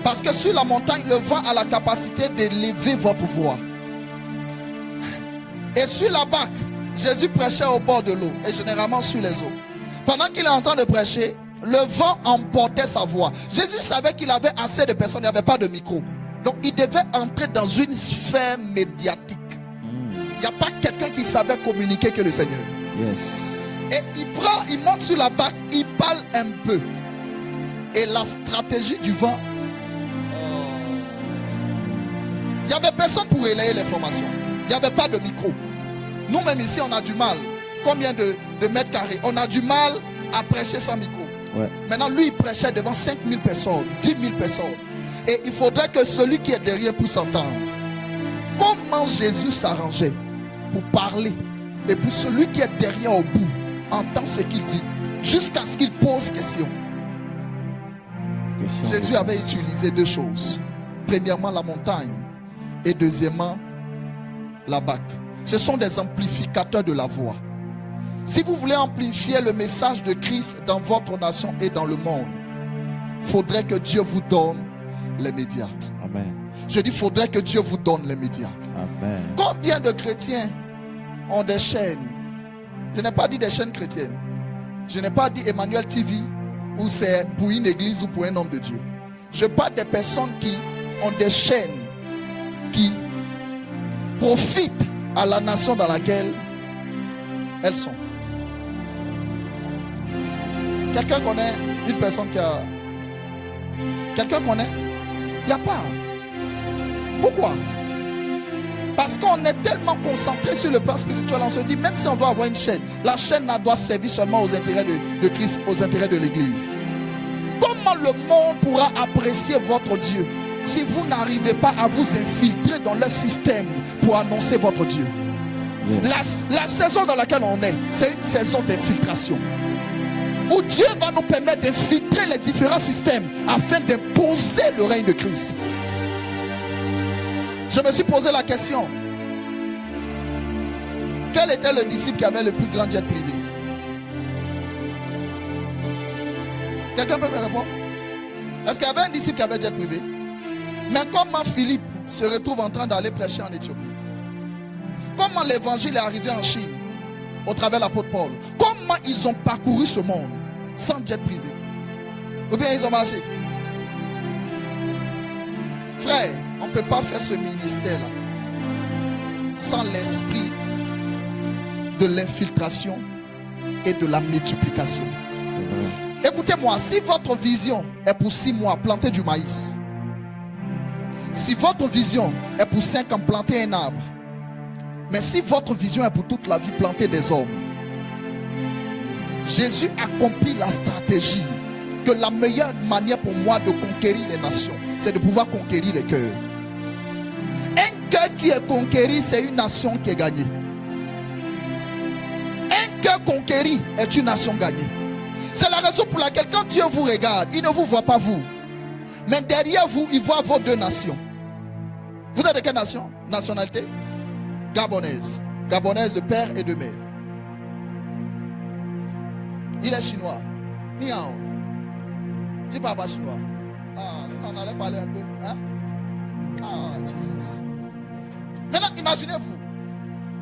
Parce que sur la montagne, le vent a la capacité d'élever votre voix. Et sur la Bac, Jésus prêchait au bord de l'eau et généralement sur les eaux. Pendant qu'il est en train de prêcher, le vent emportait sa voix. Jésus savait qu'il avait assez de personnes, il n'y avait pas de micro. Donc il devait entrer dans une sphère médiatique. Il n'y a pas quelqu'un qui savait communiquer que le Seigneur. Yes. Et il monte sur la barque, il parle un peu. Et la stratégie du vent, il n'y avait personne pour relayer l'information. Il n'y avait pas de micro. Nous-mêmes ici, on a du mal. Combien de mètres carrés? On a du mal à prêcher sans micro. Ouais. Maintenant, lui, il prêchait devant 5 000 personnes, 10 000 personnes. Et il faudrait que celui qui est derrière puisse entendre. Comment Jésus s'arrangeait pour parler et pour celui qui est derrière au bout entend ce qu'il dit jusqu'à ce qu'il pose question. Jésus avait utilisé deux choses. Premièrement, la montagne et deuxièmement, la Bac. Ce sont des amplificateurs de la voix. Si vous voulez amplifier le message de Christ dans votre nation et dans le monde, il faudrait que Dieu vous donne les médias. Amen. Je dis, il faudrait que Dieu vous donne les médias. Amen. Combien de chrétiens ont des chaînes? Je n'ai pas dit des chaînes chrétiennes. Je n'ai pas dit Emmanuel TV, ou c'est pour une église ou pour un homme de Dieu. Je parle des personnes qui ont des chaînes qui profitent à la nation dans laquelle elles sont. Quelqu'un connaît une personne qui a... Quelqu'un connaît? Il n'y a pas. Pourquoi? Parce qu'on est tellement concentré sur le plan spirituel, on se dit, même si on doit avoir une chaîne, la chaîne doit servir seulement aux intérêts de Christ, aux intérêts de l'Église. Comment le monde pourra apprécier votre Dieu si vous n'arrivez pas à vous infiltrer dans leur système pour annoncer votre Dieu? La saison dans laquelle on est, c'est une saison d'infiltration, où Dieu va nous permettre d'infiltrer les différents systèmes afin d'imposer le règne de Christ. Je me suis posé la question, quel était le disciple qui avait le plus grand jet privé? Quelqu'un peut me répondre? Est-ce qu'il y avait un disciple qui avait jet privé? Mais comment Philippe se retrouve en train d'aller prêcher en Éthiopie? Comment l'évangile est arrivé en Chine au travers de l'apôtre Paul? Comment ils ont parcouru ce monde sans jet privé? Ou bien ils ont marché? Frère, on ne peut pas faire ce ministère-là sans l'esprit de l'infiltration et de la multiplication. Écoutez-moi, si votre vision est pour 6 mois, planter du maïs. Si votre vision est pour 5 ans, planter un arbre. Mais si votre vision est pour toute la vie, planter des hommes. Jésus accomplit la stratégie que la meilleure manière pour moi de conquérir les nations, c'est de pouvoir conquérir les cœurs. Un cœur qui est conquéri, c'est une nation qui est gagnée. Un cœur conquéri est une nation gagnée. C'est la raison pour laquelle quand Dieu vous regarde, il ne vous voit pas vous. Mais derrière vous, il voit vos 2 nations. Vous êtes de quelle nation? Nationalité? Gabonaise. Gabonaise de père et de mère. Il est chinois. Ni hao. Dis papa chinois. Ah, si on allait parler un peu. Hein? Ah, Jésus. Maintenant, imaginez-vous.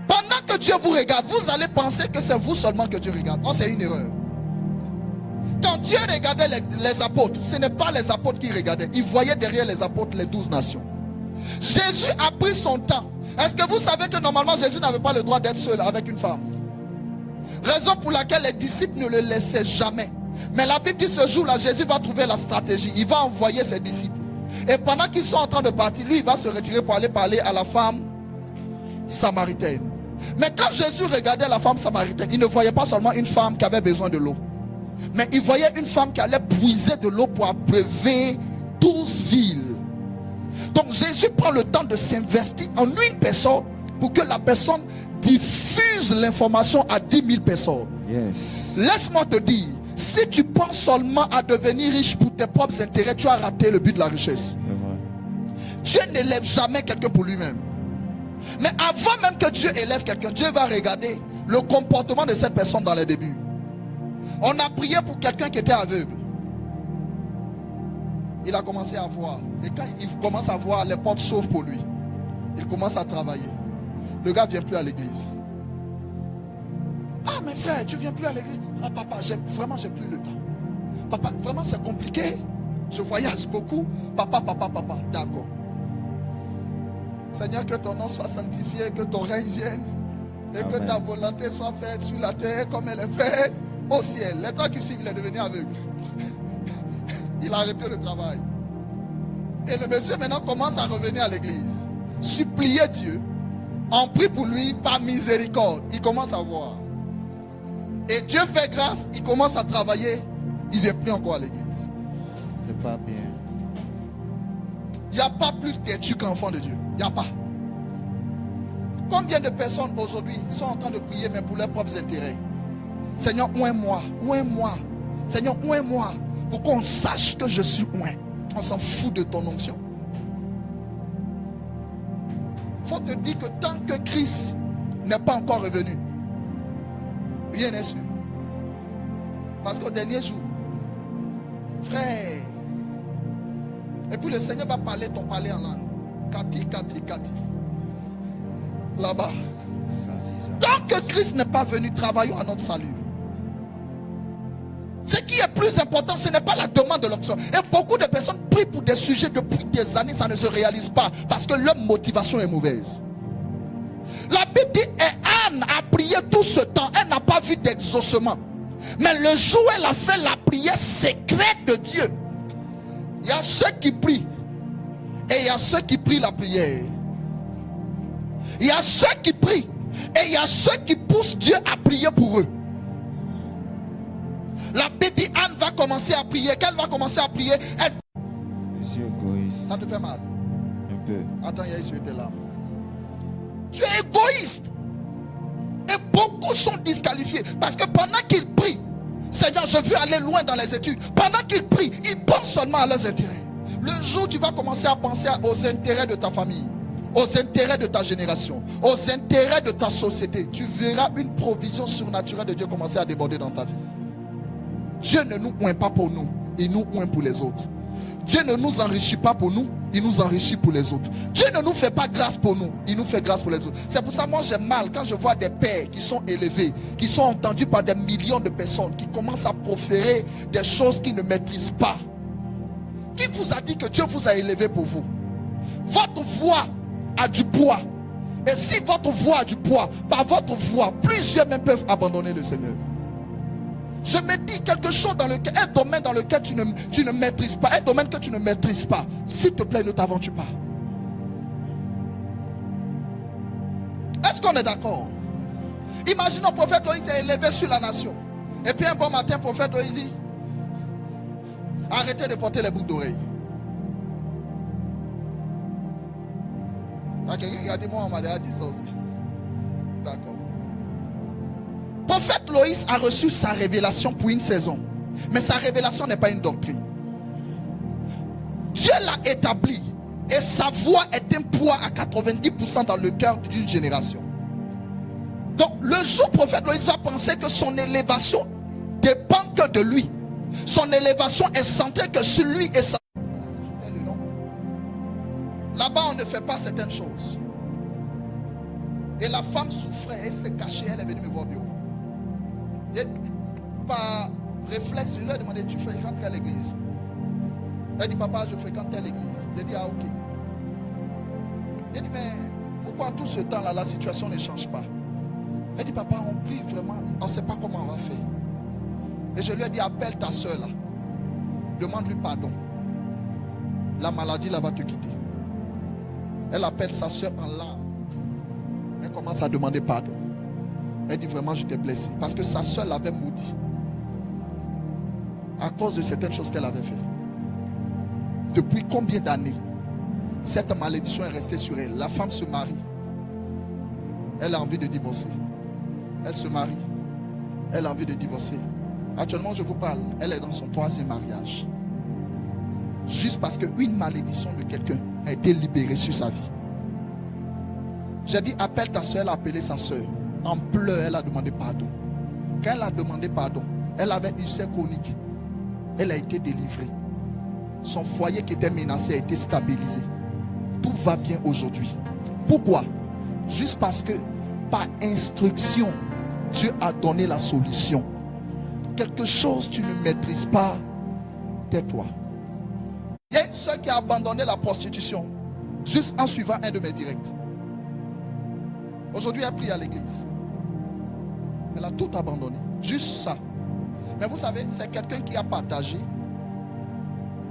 Pendant que Dieu vous regarde, vous allez penser que c'est vous seulement que Dieu regarde. Oh, c'est une erreur. Quand Dieu regardait les apôtres, ce n'est pas les apôtres qui regardaient. Il voyait derrière les apôtres les 12 nations. Jésus a pris son temps. Est-ce que vous savez que normalement Jésus n'avait pas le droit d'être seul avec une femme? Raison pour laquelle les disciples ne le laissaient jamais. Mais la Bible dit ce jour-là, Jésus va trouver la stratégie. Il va envoyer ses disciples. Et pendant qu'ils sont en train de partir, lui, il va se retirer pour aller parler à la femme samaritaine. Mais quand Jésus regardait la femme samaritaine, il ne voyait pas seulement une femme qui avait besoin de l'eau. Mais il voyait une femme qui allait puiser de l'eau pour abreuver 12 villes. Donc Jésus prend le temps de s'investir en une personne pour que la personne diffuse l'information à 10 000 personnes. Yes. Laisse-moi te dire, si tu penses seulement à devenir riche pour tes propres intérêts, tu as raté le but de la richesse. Dieu n'élève jamais quelqu'un pour lui-même. Mais avant même que Dieu élève quelqu'un, Dieu va regarder le comportement de cette personne dans les débuts. On a prié pour quelqu'un qui était aveugle. Il a commencé à voir. Et quand il commence à voir, les portes s'ouvrent pour lui. Il commence à travailler. Le gars ne vient plus à l'église. Ah, mais frère, tu ne viens plus à l'église? Ah, papa, j'ai plus le temps. Papa, vraiment, c'est compliqué. Je voyage beaucoup. Papa. D'accord. Seigneur, que ton nom soit sanctifié, que ton règne vienne. Et Amen. Que ta volonté soit faite sur la terre comme elle est faite au ciel. Les temps qui suivent, il est devenu aveugle. Il a arrêté le travail. Et le monsieur maintenant commence à revenir à l'église. Supplier Dieu. On prie pour lui par miséricorde. Il commence à voir. Et Dieu fait grâce. Il commence à travailler. Il ne vient plus encore à l'église. C'est pas bien. Il n'y a pas plus têtu qu'enfant de Dieu. Il n'y a pas. Combien de personnes aujourd'hui sont en train de prier mais pour leurs propres intérêts? Seigneur, oins-moi. Seigneur, oins-moi. Pour qu'on sache que je suis oint. On s'en fout de ton onction. Il faut te dire que tant que Christ n'est pas encore revenu, rien n'est sûr. Parce qu'au dernier jour, frère, et puis le Seigneur va parler ton palais en langue. Kati. Là-bas. Tant que Christ n'est pas venu, travaillons à notre salut. Ce qui est plus important, ce n'est pas la demande de l'onction. Et beaucoup de personnes prient pour des sujets depuis des années, ça ne se réalise pas parce que leur motivation est mauvaise. La Bible dit, et Anne a prié tout ce temps, elle n'a pas vu d'exaucement. Mais le jour où elle a fait la prière secrète de Dieu, il y a ceux qui prient et il y a ceux qui prient la prière. Il y a ceux qui prient et il y a ceux qui poussent Dieu à prier pour eux. La baby Anne va commencer à prier. Qu'elle va commencer à prier, elle... Je suis égoïste. Ça te fait mal? Un peu. Attends, il y a eu tes larmes. Tu es égoïste. Et beaucoup sont disqualifiés. Parce que pendant qu'ils prient, Seigneur, je veux aller loin dans les études. Pendant qu'ils prient, ils pensent seulement à leurs intérêts. Le jour où tu vas commencer à penser aux intérêts de ta famille, aux intérêts de ta génération, aux intérêts de ta société, tu verras une provision surnaturelle de Dieu commencer à déborder dans ta vie. Dieu ne nous oint pas pour nous, il nous oint pour les autres. Dieu ne nous enrichit pas pour nous, il nous enrichit pour les autres. Dieu ne nous fait pas grâce pour nous, il nous fait grâce pour les autres. C'est pour ça que moi j'ai mal quand je vois des pères qui sont élevés, qui sont entendus par des millions de personnes, qui commencent à proférer des choses qu'ils ne maîtrisent pas. Qui vous a dit que Dieu vous a élevé pour vous? Votre voix a du poids. Et si votre voix a du poids, par votre voix, plusieurs même peuvent abandonner le Seigneur. Je me dis quelque chose dans lequel, un domaine dans lequel tu ne maîtrises pas, un domaine que tu ne maîtrises pas. S'il te plaît, ne t'aventure pas. Est-ce qu'on est d'accord? Imaginons le prophète Loïs est élevé sur la nation. Et puis un bon matin, le prophète Loïs dit, arrêtez de porter les boucles d'oreilles. Quelqu'un qui a dit, moi on m'a déjà dit ça aussi. D'accord. Prophète Loïs a reçu sa révélation pour une saison. Mais sa révélation n'est pas une doctrine. Dieu l'a établi. Et sa voix est un poids à 90% dans le cœur d'une génération. Donc le jour où prophète Loïs va penser que son élévation dépend que de lui. Son élévation est centrée que sur lui et sa... Là-bas on ne fait pas certaines choses. Et la femme souffrait, elle s'est cachée, elle est venue me voir au bureau. Et par réflexe, je lui ai demandé, tu fréquentes quelle église? Elle dit, papa, je fréquente telle église. J'ai dit, ah ok. Elle dit, mais pourquoi tout ce temps-là, la situation ne change pas? Elle dit, papa, on prie vraiment, on ne sait pas comment on va faire. Et je lui ai dit, appelle ta soeur là. Demande-lui pardon. La maladie là va te quitter. Elle appelle sa soeur en larmes. Elle commence à demander pardon. Elle dit vraiment, je t'ai blessé. Parce que sa soeur l'avait maudit. À cause de certaines choses qu'elle avait fait. Depuis combien d'années cette malédiction est restée sur elle? La femme se marie. Elle a envie de divorcer. Elle se marie. Elle a envie de divorcer. Actuellement, je vous parle. Elle est dans son 3e mariage. Juste parce qu'une malédiction de quelqu'un a été libérée sur sa vie. J'ai dit, appelle ta soeur. Elle a appelé sa soeur. En pleurs, elle a demandé pardon. Quand elle a demandé pardon, elle avait une ulcère chronique. Elle a été délivrée. Son foyer qui était menacé a été stabilisé. Tout va bien aujourd'hui. Pourquoi? Juste parce que par instruction, Dieu a donné la solution. Quelque chose que tu ne maîtrises pas, tais-toi. Il y a une soeur qui a abandonné la prostitution juste en suivant un de mes directs. Aujourd'hui, elle prie à l'église. Elle a tout abandonné. Juste ça. Mais vous savez, c'est quelqu'un qui a partagé.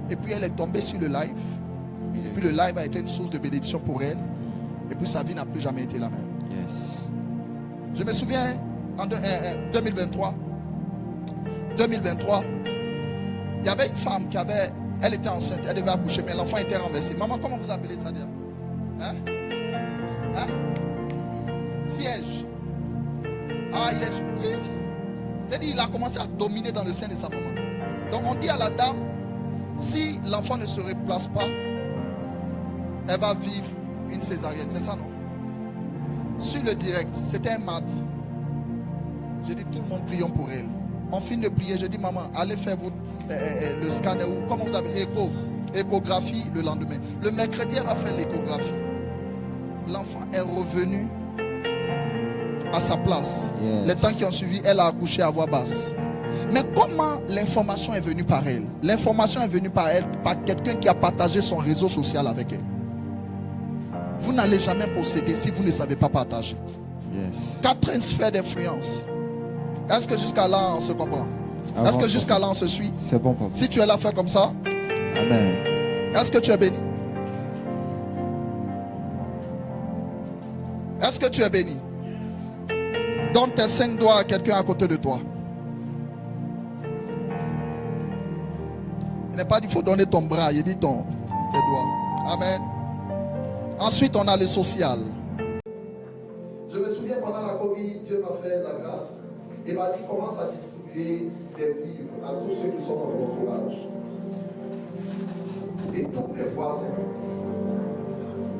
Et puis elle est tombée sur le live. Et puis le live a été une source de bénédiction pour elle. Et puis sa vie n'a plus jamais été la même. Yes. Je me souviens en 2023. 2023, il y avait une femme qui avait... Elle était enceinte, elle devait accoucher, mais l'enfant était renversé. Maman, comment vous appelez ça déjà? Hein? Hein? Siège. Ah, il est... C'est-à-dire, il a commencé à dominer dans le sein de sa maman. Donc on dit à la dame, si l'enfant ne se replace pas, elle va vivre une césarienne. C'est ça, non? Sur le direct, c'était un mardi. J'ai dit, tout le monde prions pour elle. On finit de prier, je dis, maman, allez faire le scanner ou comment vous avez échographie le lendemain. Le mercredi, elle va faire l'échographie. L'enfant est revenu à sa place. Yes. Les temps qui ont suivi, elle a accouché à voix basse. Mais comment l'information est venue par elle? L'information est venue par elle, par quelqu'un qui a partagé son réseau social avec elle. Vous n'allez jamais posséder si vous ne savez pas partager. Yes. 4 sphères d'influence. Est-ce que jusqu'à là on se comprend? Est-ce que jusqu'à là on se suit? C'est bon, papa. Si tu es là, fais comme ça. Amen. Est-ce que tu es béni? que tu es béni? Donne tes 5 doigts à quelqu'un à côté de toi. Il n'est pas dit qu'il faut donner ton bras, il dit tes doigts. Amen. Ensuite, on a le social. Je me souviens pendant la Covid, Dieu m'a fait la grâce. Il m'a dit commence à distribuer des vivres à tous ceux qui sont dans mon entourage. Et tous mes voisins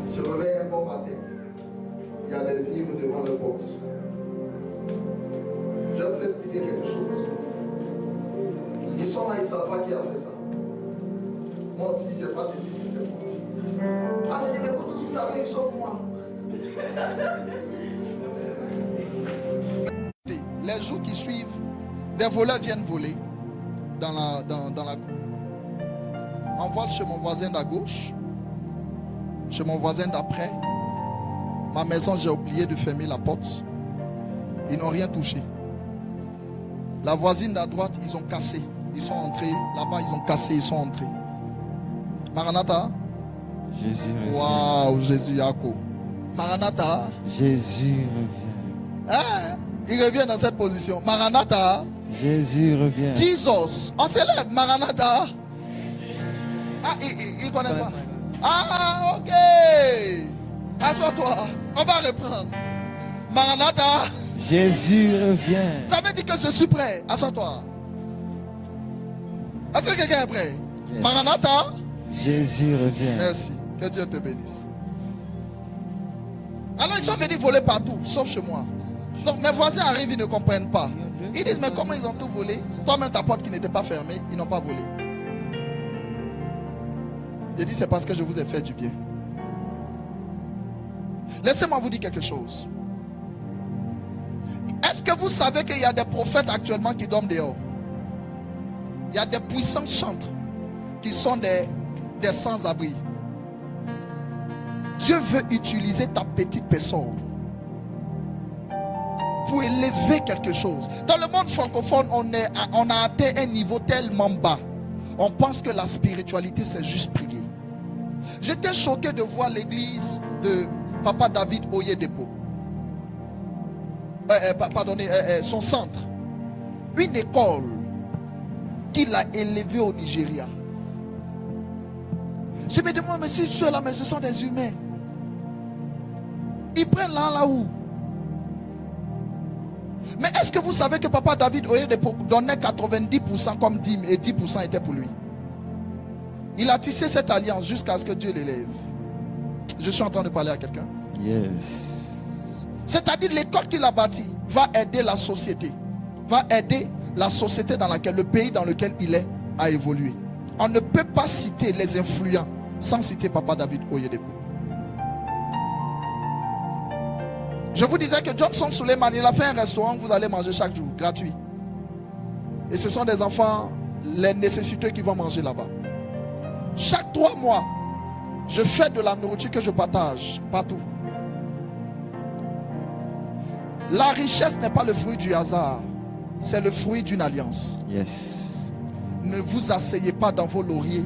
se réveillent un bon matin. Il y a des vivres devant le porte. Je vais vous expliquer quelque chose. Ils sont là, ils ne savent pas qui a fait ça. Moi aussi, je ne vais pas te dire que c'est moi. Ah, je dis, mais vous tous vous avez eu sauf moi. Les jours qui suivent, des voleurs viennent voler dans la cour. On vole chez mon voisin d'à gauche, chez mon voisin d'après. Ma maison, j'ai oublié de fermer la porte. Ils n'ont rien touché. La voisine d'à droite, ils ont cassé. Ils sont entrés. Là-bas, ils ont cassé, ils sont entrés. Maranatha. Jésus revient. Waouh, Jésus Yako. Maranatha. Jésus revient. Hein? Il revient dans cette position. Maranatha. Jésus revient. Jesus. On s'élève. Maranatha. Ah, ils connaissent pas. Ah, ok. Assois-toi. On va reprendre. Maranatha. Jésus revient. Ça veut dire que je suis prêt. Assois-toi. Est-ce que quelqu'un est prêt? Yes. Maranatha. Jésus revient. Merci. Que Dieu te bénisse. Alors ils sont venus voler partout, sauf chez moi. Donc mes voisins arrivent, ils ne comprennent pas. Ils disent, mais comment ils ont tout volé? Toi-même, ta porte qui n'était pas fermée, ils n'ont pas volé. J'ai dit, c'est parce que je vous ai fait du bien. Laissez-moi vous dire quelque chose. Est-ce que vous savez qu'il y a des prophètes actuellement qui dorment dehors? Il y a des puissants chantres qui sont des sans-abri. Dieu veut utiliser ta petite personne pour élever quelque chose. Dans le monde francophone, on a atteint un niveau tellement bas. On pense que la spiritualité, c'est juste prier. J'étais choqué de voir l'église de Papa David Oyedepo. Son centre. Une école qu'il a élevée au Nigeria. Je me demande, mais si ceux-là, mais ce sont des humains. Ils prennent là où? Mais est-ce que vous savez que Papa David Oyedepo donnait 90% comme dîme et 10% était pour lui? Il a tissé cette alliance jusqu'à ce que Dieu l'élève. Je suis en train de parler à quelqu'un. Yes. C'est-à-dire l'école qu'il a bâtie va aider la société. Va aider la société dans laquelle, le pays dans lequel il est, à évoluer. On ne peut pas citer les influents sans citer Papa David Oyedepo. Je vous disais que Johnson Suleiman, il a fait un restaurant où vous allez manger chaque jour, gratuit. Et ce sont des enfants, les nécessiteux qui vont manger là-bas. Chaque 3 mois, je fais de la nourriture que je partage partout. La richesse n'est pas le fruit du hasard, c'est le fruit d'une alliance. Yes. Ne vous asseyez pas dans vos lauriers,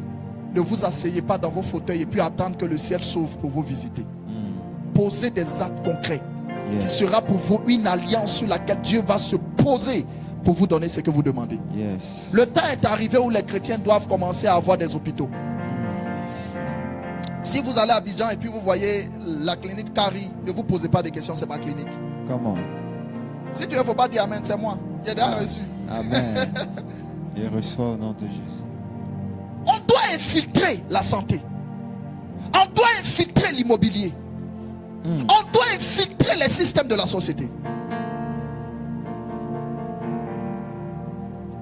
ne vous asseyez pas dans vos fauteuils et puis attendre que le ciel s'ouvre pour vous visiter. Posez des actes concrets. Yes. Qui sera pour vous une alliance sur laquelle Dieu va se poser pour vous donner ce que vous demandez. Yes. Le temps est arrivé où les chrétiens doivent commencer à avoir des hôpitaux. Si vous allez à Abidjan et puis vous voyez la clinique Kari, ne vous posez pas de questions, c'est ma clinique. Comment? Si tu ne veux pas dire Amen, c'est moi. J'ai déjà reçu. Amen. Je reçois au nom de Jésus. On doit infiltrer la santé. On doit infiltrer l'immobilier. On doit infiltrer les systèmes de la société.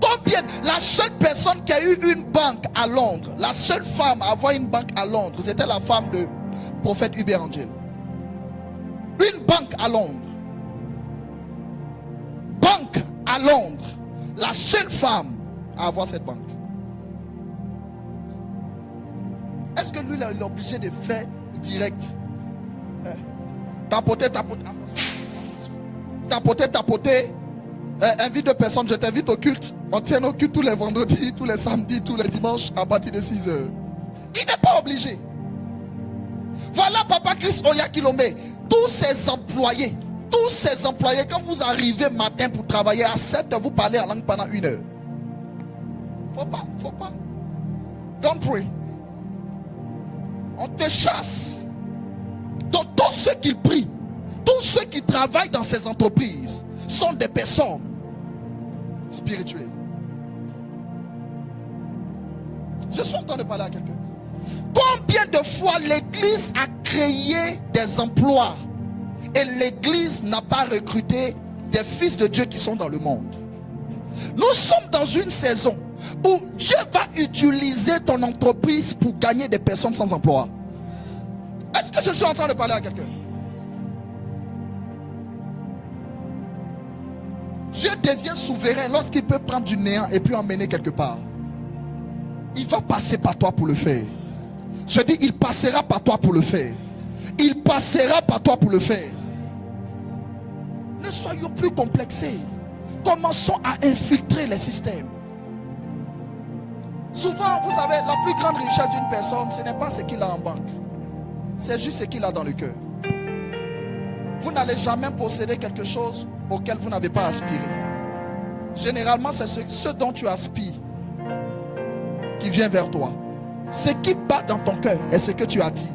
Combien? La seule personne qui a eu une banque à Londres, la seule femme à avoir une banque à Londres, c'était la femme de prophète Hubert Angel. Une banque à Londres. Banque à Londres. La seule femme à avoir cette banque. Est-ce que lui, il est obligé de faire direct? Tapoter. Invite 2 personnes, je t'invite au culte. On tient au culte tous les vendredis, tous les samedis, tous les dimanches à partir de 6 heures. Il n'est pas obligé. Voilà Papa Chris Oyakilome. tous ces employés, quand vous arrivez matin pour travailler à 7 heures, vous parlez en langue pendant 1 heure. Faut pas. Don't pray. On te chasse. Donc tous ceux qui prient, tous ceux qui travaillent dans ces entreprises sont des personnes spirituelles. Je suis en train de parler à quelqu'un. Combien de fois l'église a créé des emplois et l'église n'a pas recruté des fils de Dieu qui sont dans le monde? Nous sommes dans une saison où Dieu va utiliser ton entreprise pour gagner des personnes sans emploi. Est-ce que je suis en train de parler à quelqu'un? Dieu devient souverain lorsqu'il peut prendre du néant et puis emmener quelque part. Il va passer par toi pour le faire. Je dis, il passera par toi pour le faire. Il passera par toi pour le faire. Ne soyons plus complexés. Commençons à infiltrer les systèmes. Souvent, vous savez, la plus grande richesse d'une personne, ce n'est pas ce qu'il a en banque. C'est juste ce qu'il a dans le cœur. Vous n'allez jamais posséder quelque chose auquel vous n'avez pas aspiré. Généralement, c'est ce dont tu aspires qui vient vers toi. Ce qui bat dans ton cœur est ce que tu attires.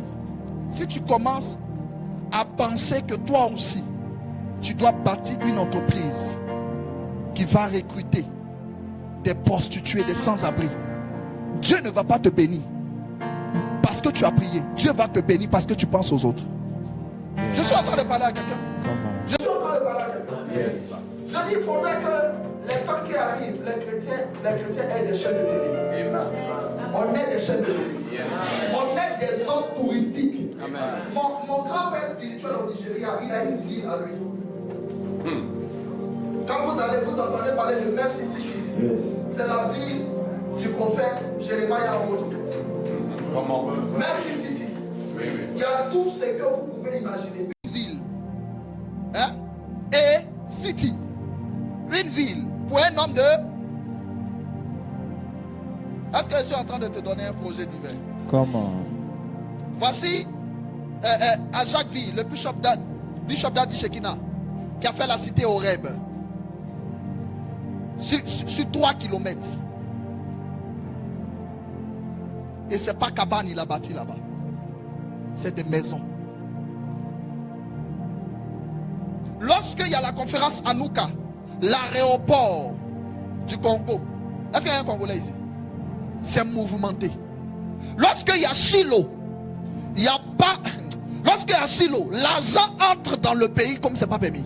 Si tu commences à penser que toi aussi, tu dois bâtir une entreprise qui va recruter des prostituées, des sans-abri, Dieu ne va pas te bénir parce que tu as prié. Dieu va te bénir parce que tu penses aux autres. Je suis en train de parler à quelqu'un. Je suis en train de parler à quelqu'un. Je dis, il faudrait que les temps qui arrivent, les chrétiens aient des chaînes de télé. On est des chaînes de télé. On est des zones touristiques. Mon grand-père spirituel au Nigeria, il a une ville à lui. Quand vous allez, vous entendez parler de Mercy City. C'est la ville du prophète Jérémia Amoto. Mercy City. Il y a tout ce que vous pouvez imaginer. Une ville. Hein? Et city. Une ville. Pour un homme de... Est-ce que je suis en train de te donner un projet divin? Comment? Voici à Jacquesville, le bishop d'Adi Shekina, qui a fait la cité Horeb. Sur 3 kilomètres. Et c'est pas cabane il a bâti là-bas. C'est des maisons. Lorsqu'il y a la conférence à Nouka, l'aéroport du Congo, est-ce qu'il y a un Congolais ici? C'est mouvementé. Lorsqu'il y a Shiloh, il n'y a pas. Lorsqu'il y a Shiloh, l'argent entre dans le pays comme c'est pas permis.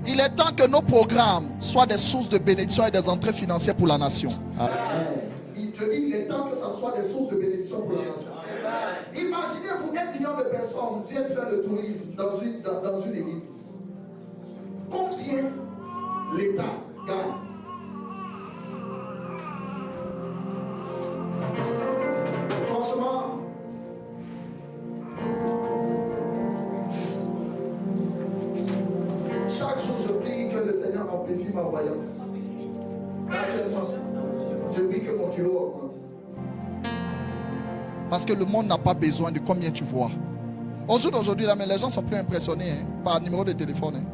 Il est temps que nos programmes soient des sources de bénédiction et des entrées financières pour la nation. Il est temps que ça soit des sources de bénédiction pour la nation. Imaginez-vous 1 million de personnes viennent faire le tourisme dans une église. Combien l'État gagne? Franchement, chaque jour je prie que le Seigneur amplifie ma voyance. Actuellement, je prie que mon kilo augmente. Parce que le monde n'a pas besoin de combien tu vois. Au jour d'aujourd'hui, là, mais les gens sont plus impressionnés par le numéro de téléphone.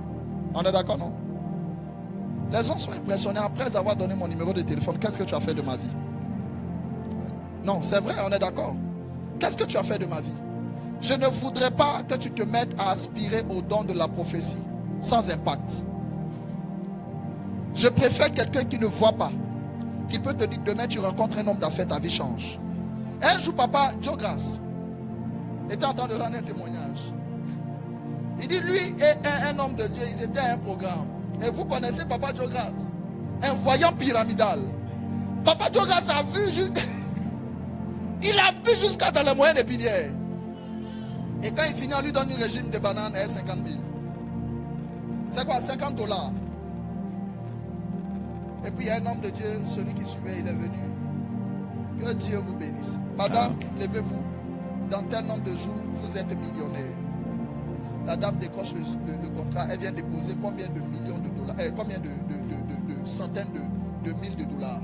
On est d'accord, non? Les gens sont impressionnés après avoir donné mon numéro de téléphone. Qu'est-ce que tu as fait de ma vie? Non, c'est vrai, on est d'accord. Qu'est-ce que tu as fait de ma vie? Je ne voudrais pas que tu te mettes à aspirer au don de la prophétie sans impact. Je préfère quelqu'un qui ne voit pas, qui peut te dire demain tu rencontres un homme d'affaires, ta vie change. Un jour, papa Joe Grace était en train de rendre un témoignage. Il dit lui et un homme de Dieu, ils étaient à un programme. Et vous connaissez papa Joe Grace, un voyant pyramidal. Papa Joe Grace a vu il a vu jusqu'à dans les moyens d'épinière. Et quand il finit, on lui donne un régime de bananes à 50 000. C'est quoi? 50 $. Et puis il y a un homme de Dieu, celui qui suivait, il est venu. Que Dieu vous bénisse. Madame, levez-vous. Dans tel nombre de jours, vous êtes millionnaire. La dame décroche le contrat. Elle vient déposer combien de millions de dollars, combien de centaines de mille de dollars,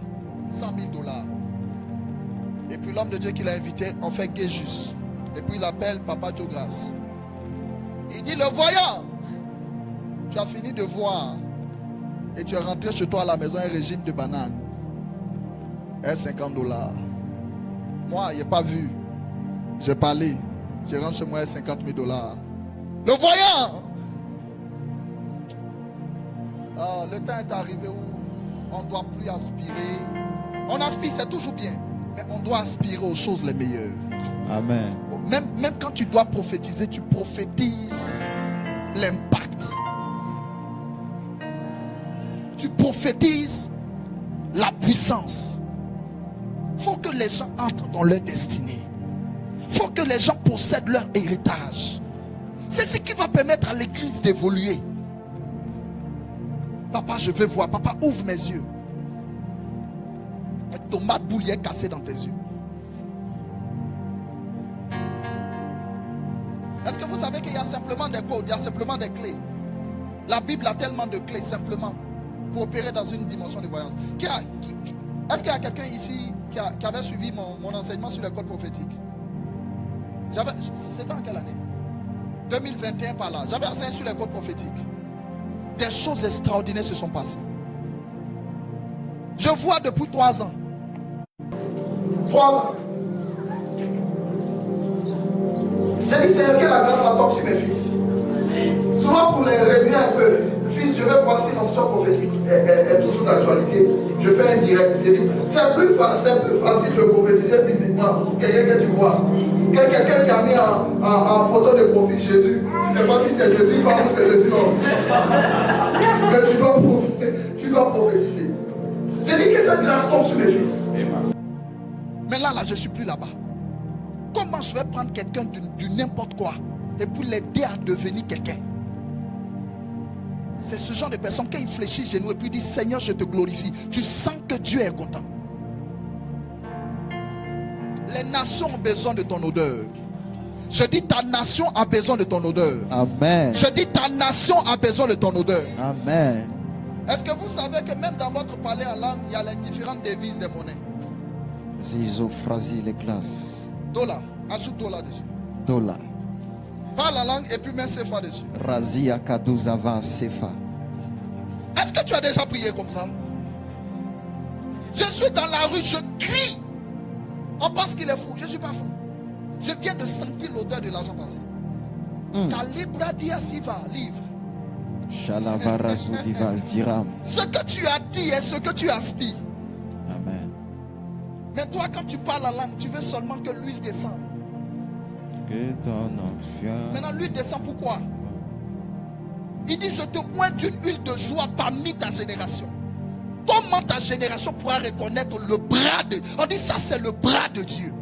100 000 $. Et puis l'homme de Dieu qui l'a invité, on fait Géjus. Et puis il appelle Papa Joe Grace. Il dit, le voyant, tu as fini de voir. Et tu es rentré chez toi à la maison, un régime de bananes. Et $50. Moi, il n'ai pas vu. J'ai parlé. Je rentre chez moi à $50 000. Le voyant. Ah, le temps est arrivé où on ne doit plus aspirer. On aspire, c'est toujours bien. Mais on doit aspirer aux choses les meilleures. Amen. Même quand tu dois prophétiser, tu prophétises l'impact. Tu prophétises la puissance. Il faut que les gens entrent dans leur destinée. Il faut que les gens possèdent leur héritage. C'est ce qui va permettre à l'église d'évoluer. Papa, je veux voir. Papa, ouvre mes yeux. La tomate bouillie cassée dans tes yeux. Est-ce que vous savez qu'il y a simplement des codes, il y a simplement des clés? La Bible a tellement de clés simplement pour opérer dans une dimension de voyance. Est-ce qu'il y a quelqu'un ici qui avait suivi mon enseignement sur les codes prophétiques? C'était en quelle année? 2021 par là. J'avais enseigné sur les codes prophétiques. Des choses extraordinaires se sont passées. Je vois depuis 3 ans. 3 ans. J'ai dit, Seigneur, que la grâce la tombe sur mes fils. Souvent pour les réduire un peu, fils, je vais voir si l'onction prophétique est toujours d'actualité. Je fais un direct. Je dis, c'est plus facile de prophétiser physiquement. Quelqu'un que tu vois. Quelqu'un qui a mis en photo de profil Jésus. Je ne sais pas si c'est Jésus, femme ou c'est Jésus, non. Mais tu dois prophétiser. J'ai dit que cette grâce tombe sur mes fils. Mais là, je ne suis plus là-bas. Comment je vais prendre quelqu'un de n'importe quoi et pour l'aider à devenir quelqu'un? C'est ce genre de personne qui fléchit genoux et puis dit, Seigneur, je te glorifie. Tu sens que Dieu est content. Les nations ont besoin de ton odeur. Je dis, ta nation a besoin de ton odeur. Amen. Je dis, ta nation a besoin de ton odeur. Amen. Est-ce que vous savez que même dans votre parler en langue, il y a les différentes devises des monnaies? Zizo phrasi les classes. Dollar, ajoute dollar dessus. Dollar. Parle la langue et puis mets CFA dessus. Razi akaduzava sefa. Est-ce que tu as déjà prié comme ça? Je suis dans la rue, je crie. On pense qu'il est fou. Je ne suis pas fou. Je viens de sentir l'odeur de l'argent passé. Calibra dia siva, livre. Shalavara zuzivas diram. Ce que tu as dit est ce que tu aspires. Amen. Mais toi, quand tu parles la langue, tu veux seulement que l'huile descende. Que ton enfer. Maintenant, l'huile descend pourquoi? Il dit, je te oins d'une huile de joie parmi ta génération. Comment ta génération pourra reconnaître le bras de Dieu? On dit, ça c'est le bras de Dieu.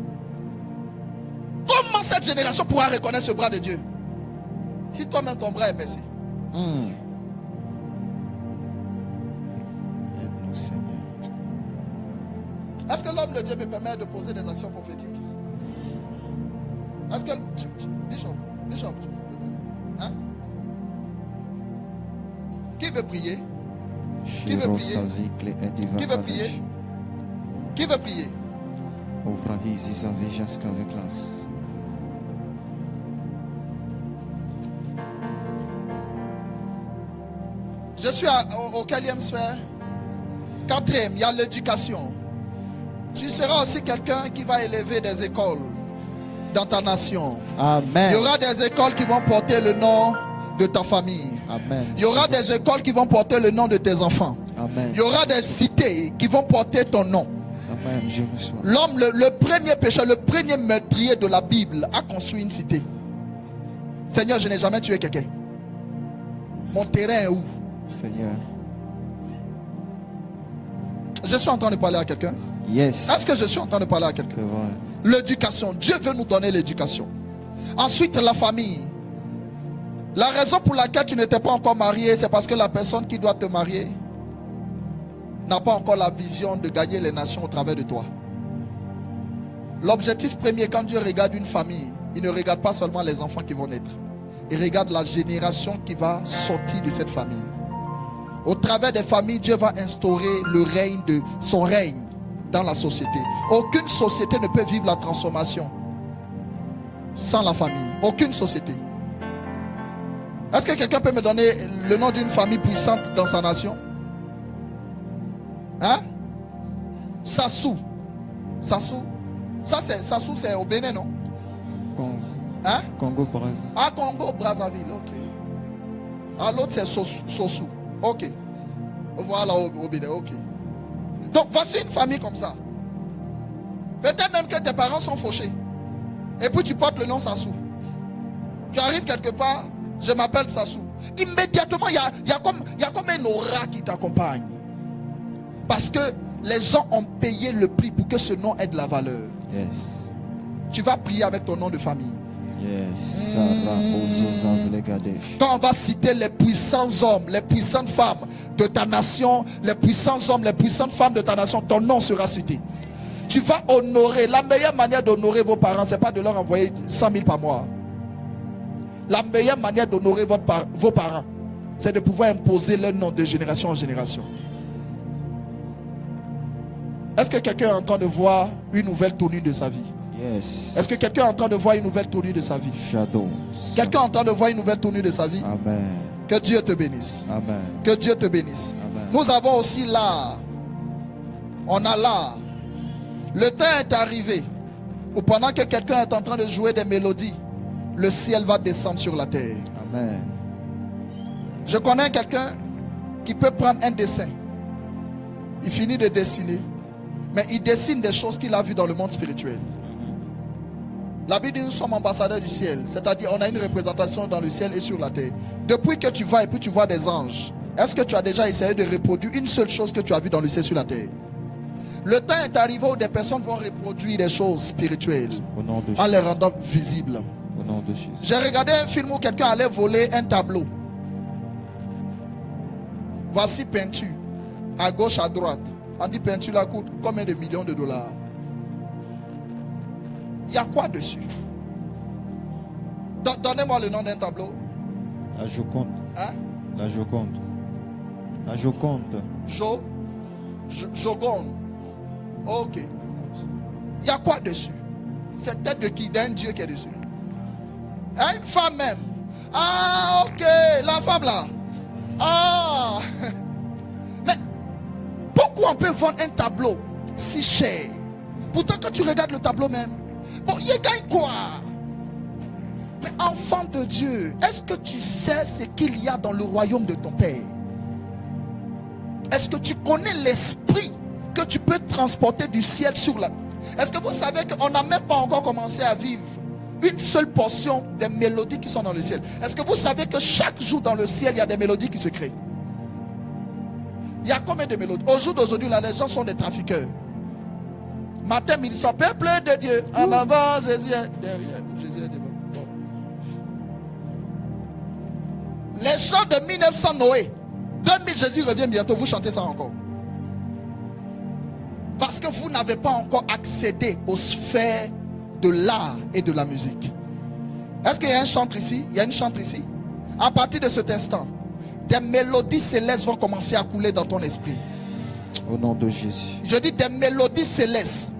Comment cette génération pourra reconnaître ce bras de Dieu? Si toi-même ton bras est baissé. Aide-nous, Seigneur. Est-ce que l'homme de Dieu me permet de poser des actions prophétiques? Est-ce que... Bishop, hein? Qui veut prier? Qui veut prier? Qui veut prier? Qui veut prier? Je suis au 4e sphère. 4e, il y a l'éducation. Tu seras aussi quelqu'un qui va élever des écoles dans ta nation. Amen. Il y aura des écoles qui vont porter le nom de ta famille. Amen. Il y aura des écoles qui vont porter le nom de tes enfants. Amen. Il y aura des cités qui vont porter ton nom. Amen. Je reçois. L'homme, le premier pécheur, le premier meurtrier de la Bible a construit une cité. Seigneur, je n'ai jamais tué quelqu'un. Mon terrain est où? Seigneur. Je suis en train de parler à quelqu'un. Yes. Est-ce que je suis en train de parler à quelqu'un? C'est vrai. L'éducation. Dieu veut nous donner l'éducation. Ensuite, la famille. La raison pour laquelle tu n'étais pas encore marié, c'est parce que la personne qui doit te marier n'a pas encore la vision de gagner les nations au travers de toi. L'objectif premier, quand Dieu regarde une famille, il ne regarde pas seulement les enfants qui vont naître. Il regarde la génération qui va sortir de cette famille. Au travers des familles, Dieu va instaurer le règne de son règne. dans la société. Aucune société ne peut vivre la transformation sans la famille. Aucune société. Est-ce que quelqu'un peut me donner le nom d'une famille puissante dans sa nation? Hein? Sassou. Sassou. Sassou, c'est au Bénin, non? Congo. Hein? Congo, Brazzaville. Ah, Congo, Brazzaville, ok. Ah, l'autre c'est Sossou. Ok. Voilà, au Bénin, ok. Donc, voici une famille comme ça. Peut-être même que tes parents sont fauchés. Et puis tu portes le nom Sassou. Tu arrives quelque part, je m'appelle Sassou. Immédiatement, il y a comme un aura qui t'accompagne. Parce que les gens ont payé le prix pour que ce nom ait de la valeur. Yes. Tu vas prier avec ton nom de famille. Yes. Sarah Ozoza Vlegadesh. Quand on va citer les puissants hommes, les puissantes femmes de ta nation, les puissants hommes, les puissantes femmes de ta nation, ton nom sera cité. Tu vas honorer. La meilleure manière d'honorer vos parents, ce n'est pas de leur envoyer 100 000 par mois. La meilleure manière d'honorer vos parents, c'est de pouvoir imposer leur nom de génération en génération. Est-ce que quelqu'un est en train de voir une nouvelle tournure de sa vie? Yes. Est-ce que quelqu'un est en train de voir une nouvelle tournure de sa vie? Shadows. Quelqu'un est en train de voir une nouvelle tournure de sa vie? Amen. Que Dieu te bénisse. Amen. Que Dieu te bénisse. Amen. Nous avons aussi l'art. On a l'art. Le temps est arrivé où pendant que quelqu'un est en train de jouer des mélodies, le ciel va descendre sur la terre. Amen. Je connais quelqu'un qui peut prendre un dessin. Il finit de dessiner. Mais il dessine des choses qu'il a vues dans le monde spirituel. La Bible dit nous sommes ambassadeurs du ciel. C'est-à-dire on a une représentation dans le ciel et sur la terre. Depuis que tu vas et puis tu vois des anges, est-ce que tu as déjà essayé de reproduire une seule chose que tu as vue dans le ciel sur la terre? Le temps est arrivé où des personnes vont reproduire des choses spirituelles Au nom de en Jésus. les rendant visibles. Au nom de Jésus. J'ai regardé un film où quelqu'un allait voler un tableau. Voici peinture. À gauche, à droite. On dit peinture là coûte combien de millions de dollars? Il y a quoi dessus? Donnez-moi le nom d'un tableau. La Joconde. Hein? La Joconde. La Joconde. Joconde. Ok. Il y a quoi dessus? C'est tête de qui? D'un Dieu qui est dessus. Hein, une femme même. Ah, ok. La femme là. Ah. Mais pourquoi on peut vendre un tableau si cher? Pourtant, quand tu regardes le tableau même, bon, il gagne quoi? Mais enfant de Dieu, est-ce que tu sais ce qu'il y a dans le royaume de ton Père? Est-ce que tu connais l'esprit que tu peux transporter du ciel sur la... Est-ce que vous savez qu'on n'a même pas encore commencé à vivre une seule portion des mélodies qui sont dans le ciel? Est-ce que vous savez que chaque jour dans le ciel, il y a des mélodies qui se créent? Il y a combien de mélodies? Au jour d'aujourd'hui, là, les gens sont des trafiqueurs. Matin, midi, soir, peuple de Dieu. En avant, Jésus est derrière. Jésus est devant. Bon. Les chants de 1900 Noé. 2000 Jésus revient bientôt. Vous chantez ça encore. Parce que vous n'avez pas encore accédé aux sphères de l'art et de la musique. Est-ce qu'il y a un chantre ici? Il y a une chantre ici. À partir de cet instant, des mélodies célestes vont commencer à couler dans ton esprit. Au nom de Jésus. Je dis des mélodies célestes.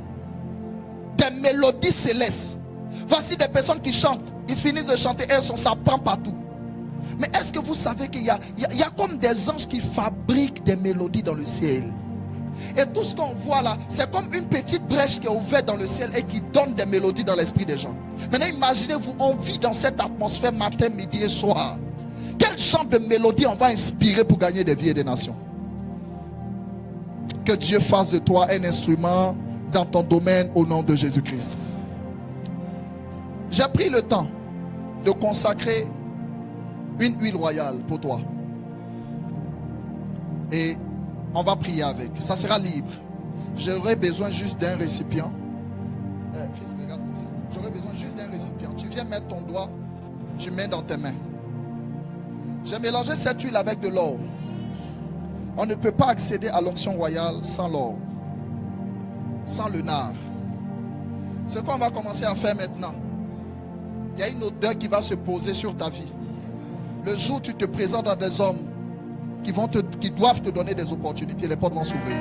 Des mélodies célestes. Voici des personnes qui chantent. Ils finissent de chanter et ça prend partout. Mais est-ce que vous savez qu'il y a comme des anges qui fabriquent des mélodies dans le ciel? Et tout ce qu'on voit là, c'est comme une petite brèche qui est ouverte dans le ciel et qui donne des mélodies dans l'esprit des gens. Maintenant imaginez-vous, on vit dans cette atmosphère matin, midi et soir. Quel genre de mélodie on va inspirer pour gagner des vies et des nations? Que Dieu fasse de toi un instrument dans ton domaine au nom de Jésus-Christ. J'ai pris le temps de consacrer une huile royale pour toi. Et on va prier avec. Ça sera libre. J'aurai besoin juste d'un récipient. Fils, regarde comme ça. J'aurai besoin juste d'un récipient. Tu viens mettre ton doigt, tu mets dans tes mains. J'ai mélangé cette huile avec de l'or. On ne peut pas accéder à l'onction royale sans l'or, sans le nard. Ce qu'on va commencer à faire maintenant, il y a une odeur qui va se poser sur ta vie. Le jour où tu te présentes à des hommes qui doivent te donner des opportunités, les portes vont s'ouvrir.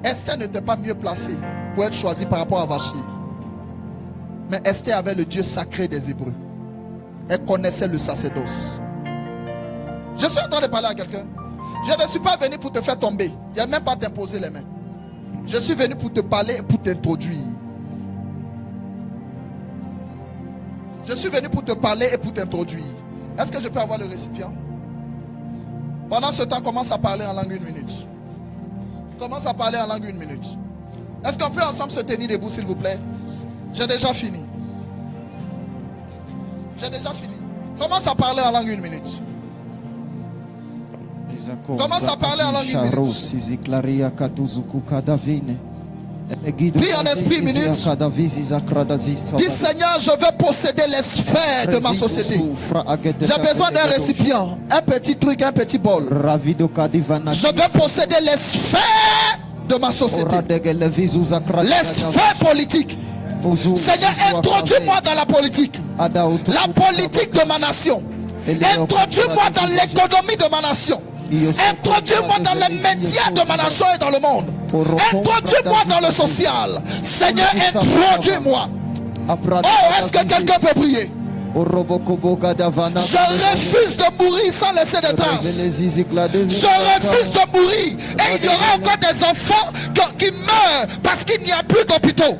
Esther n'était pas mieux placée pour être choisie par rapport à Vashti. Mais Esther avait le Dieu sacré des Hébreux. Elle connaissait le sacerdoce. Je suis en train de parler à quelqu'un. Je ne suis pas venu pour te faire tomber. Il n'y a même pas t'imposer les mains. Je suis venu pour te parler et pour t'introduire. Je suis venu pour te parler et pour t'introduire. Est-ce que je peux avoir le récipient? Pendant ce temps, commence à parler en langue 1 minute. Commence à parler en langue 1 minute. Est-ce qu'on peut ensemble se tenir debout, s'il vous plaît? J'ai déjà fini. J'ai déjà fini. Commence à parler en langue 1 minute. Commence à parler en langue 1 minute. Prie en esprit 1 minute. Dis Seigneur, je veux posséder les sphères de ma société. J'ai besoin d'un récipient, un petit truc, un petit bol. Je veux posséder les sphères de ma société. Les sphères politiques. Seigneur, introduis-moi dans la politique. La politique de ma nation. Introduis-moi dans l'économie de ma nation. Introduis-moi dans les médias de ma nation et dans le monde. Introduis-moi dans le social. Seigneur, introduis-moi. Oh, est-ce que quelqu'un peut prier? Je refuse de mourir sans laisser de traces. Je refuse de mourir. Et il y aura encore des enfants qui meurent parce qu'il n'y a plus d'hôpitaux.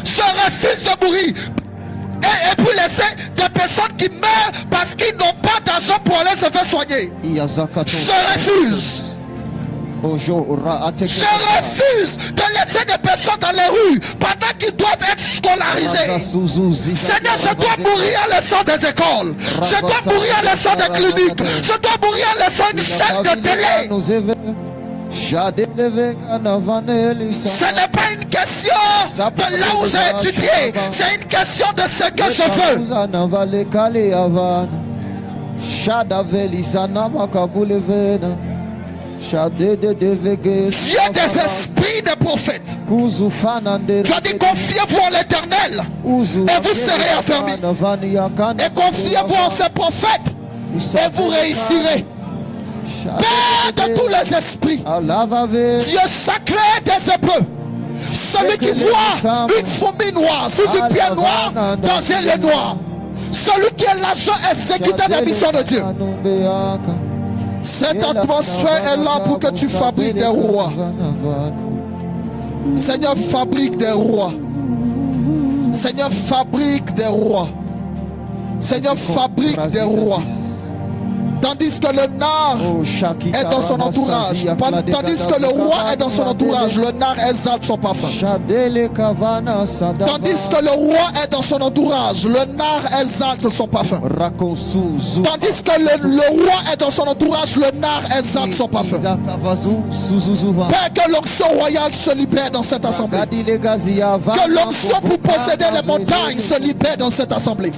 Je refuse de mourir. Et puis laisser des personnes qui meurent parce qu'ils n'ont pas d'argent pour aller se faire soigner. Je refuse. Je refuse de laisser des personnes dans les rues pendant qu'ils doivent être scolarisés. Seigneur, je dois mourir en laissant des écoles. Je dois mourir en laissant des cliniques. Je dois mourir en laissant une chaîne de télé. Ce n'est pas une question de là où j'ai étudié. C'est une question de ce que je veux. Dieu des esprits des prophètes. Tu as dit confiez-vous en l'Éternel et vous serez affermis. Et confiez-vous en ces prophètes et vous réussirez. Père de tous les esprits, Dieu sacré des Hébreux, celui qui voit une fourmi noire sous une pierre noire dans un lait noir, celui qui est l'agent exécuteur des missions de Dieu. Cette atmosphère est là pour que tu fabriques des rois. Seigneur, fabrique des rois. Seigneur, fabrique des rois. Seigneur, fabrique des rois. Tandis que le nard est dans son entourage. Tandis que le roi est dans son entourage, le nard exalte son parfum. Tandis que le roi est dans son entourage, le nard exalte son parfum. Tandis que le roi est dans son entourage, le nard exalte son parfum. Père, que l'onction royale se libère dans cette assemblée. Que l'onction pour posséder les montagnes se libère dans cette assemblée.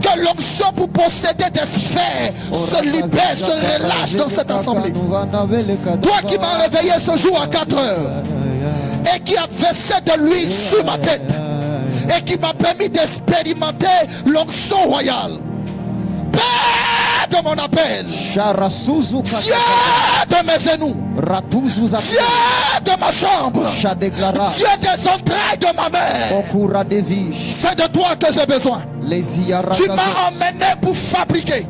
Que l'onction pour posséder des sphères se libère, se relâche dans cette assemblée. Toi qui m'as réveillé ce jour à 4 heures et qui a versé de l'huile sur ma tête et qui m'a permis d'expérimenter l'onction royale. Père de mon appel, Dieu de mes genoux, Dieu de ma chambre, Dieu des entrailles de ma mère, c'est de toi que j'ai besoin. Tu m'as emmené pour fabriquer.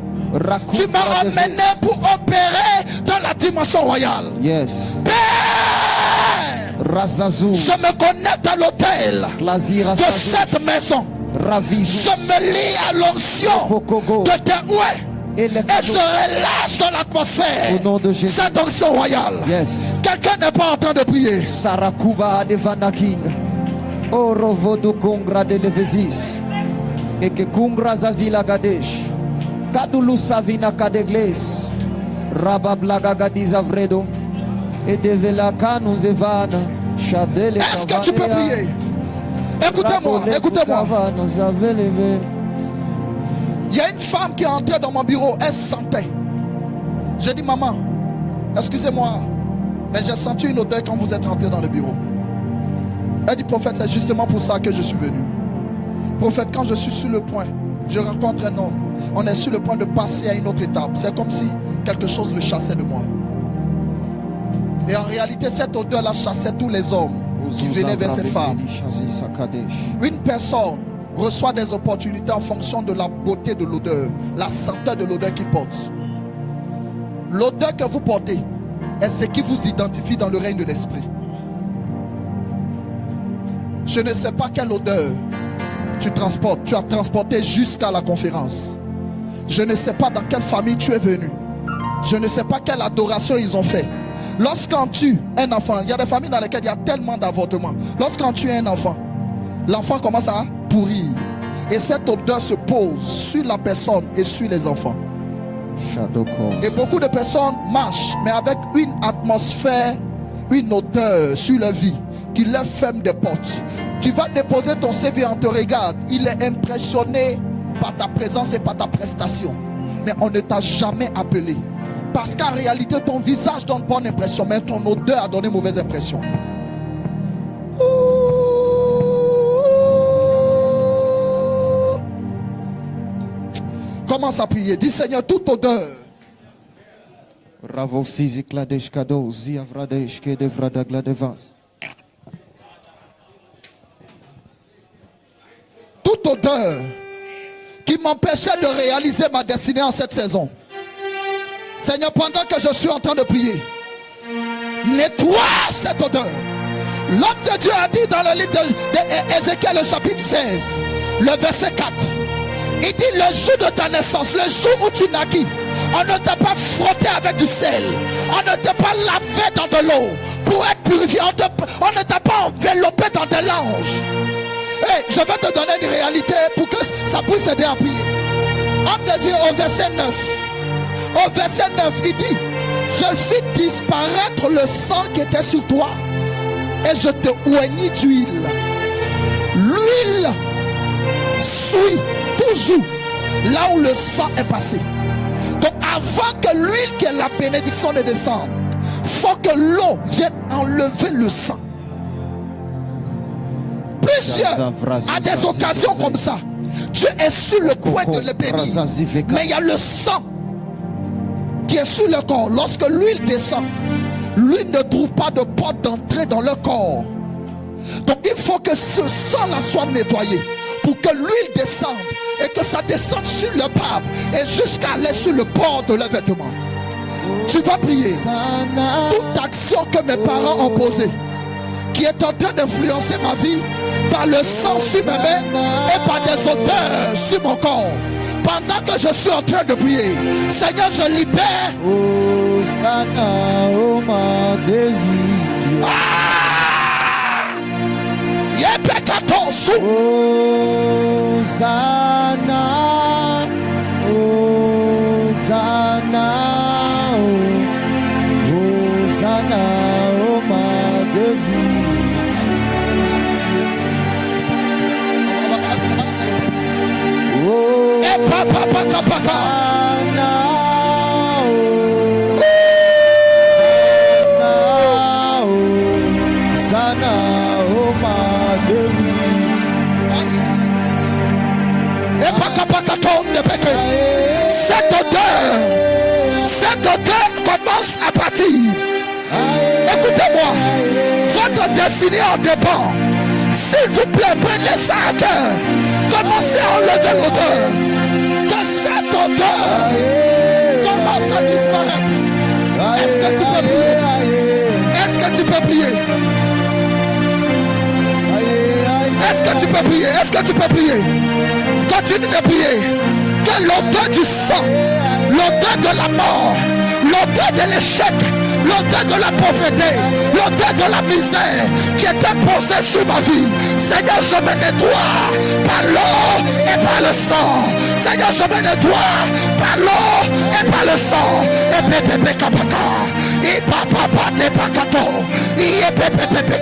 Tu m'as emmené pour opérer dans la dimension royale. Père, je me connecte à l'autel de cette maison. Je me lie à l'onction de tes ouais. Et je relâche dans l'atmosphère cette onction royale. Quelqu'un n'est pas en train de prier. Sarakuba de Vanakin. Orovodo Kongra de Levezis. Et que Kungra Zazila Gadesh. Kadulu Savina Kadegles. Rabablaga Dizavredo. Et de Velakanu Zevana. Chadele. Est-ce que tu peux prier? Écoutez-moi, écoutez-moi. Il y a une femme qui est entrée dans mon bureau, elle sentait. J'ai dit, maman, excusez-moi, mais j'ai senti une odeur quand vous êtes rentré dans le bureau. Elle dit, prophète, c'est justement pour ça que je suis venu. Prophète, quand je suis sur le point, je rencontre un homme, on est sur le point de passer à une autre étape. C'est comme si quelque chose le chassait de moi. Et en réalité, cette odeur-là chassait tous les hommes qui venaient vers cette femme. Une personne reçoit des opportunités en fonction de la beauté de l'odeur, la senteur de l'odeur qu'il porte. L'odeur que vous portez est ce qui vous identifie dans le règne de l'esprit. Je ne sais pas quelle odeur tu transportes. Tu as transporté jusqu'à la conférence. Je ne sais pas dans quelle famille tu es venu. Je ne sais pas quelle adoration ils ont fait. Lorsqu'on tue un enfant, il y a des familles dans lesquelles il y a tellement d'avortements. Lorsqu'on tue un enfant, l'enfant commence à pourrir. Et cette odeur se pose sur la personne et sur les enfants. Et beaucoup de personnes marchent, mais avec une atmosphère, une odeur sur leur vie qui leur ferme des portes. Tu vas déposer ton CV, on te regarde. Il est impressionné par ta présence et par ta prestation. Mais on ne t'a jamais appelé. Parce qu'en réalité, ton visage donne bonne impression, mais ton odeur a donné mauvaise impression. Commence à prier. Dis Seigneur, toute odeur toute odeur qui m'empêchait de réaliser ma destinée en cette saison. Seigneur, pendant que je suis en train de prier, nettoie cette odeur. L'homme de Dieu a dit dans le livre d'Ézéchiel, le chapitre 16, le verset 4. Il dit le jour de ta naissance, le jour où tu naquis, on ne t'a pas frotté avec du sel, on ne t'a pas lavé dans de l'eau pour être purifié, on ne t'a pas enveloppé dans des langes. Hey, je vais te donner une réalité pour que ça puisse aider à prier. Homme de Dieu au verset 9. Au verset 9, il dit, je fis disparaître le sang qui était sur toi et je te oignis d'huile. L'huile suit toujours là où le sang est passé. Donc avant que l'huile qui est la bénédiction ne descende, il faut que l'eau vienne enlever le sang. Plusieurs, à des occasions comme ça, Dieu est sur le point de les bénir, mais il y a le sang qui est sur le corps. Lorsque l'huile descend, l'huile ne trouve pas de porte d'entrée dans le corps. Donc il faut que ce sang-là soit nettoyé pour que l'huile descende et que ça descende sur le pape et jusqu'à aller sur le bord de leurs vêtements. Tu vas prier. Toute action que mes parents ont posée, qui est en train d'influencer ma vie par le sang sur mes mains et par des odeurs sur mon corps, pendant que je suis en train de prier, Seigneur, je libère. Hosanna, Hosanna, Hosanna, oh ma David. Oh, Hosanna, Hosanna, oh ma David. Cette odeur commence à partir. Écoutez-moi, votre destinée en dépend. S'il vous plaît, prenez ça à cœur. Commencez à enlever l'odeur. Que cette odeur commence à disparaître. Est-ce que tu peux prier? Est-ce que tu peux prier? Est-ce que tu peux prier? Est-ce que tu peux prier? Continue de prier. Que l'odeur du sang, l'odeur de la mort, l'odeur de l'échec, l'odeur de la pauvreté, l'odeur de la misère qui était posée sur ma vie, Seigneur, je me nettoie par l'eau et par le sang. Seigneur, je me nettoie par l'eau et par le sang. Et pépé kapaka. Et papa te pakato. Et pépé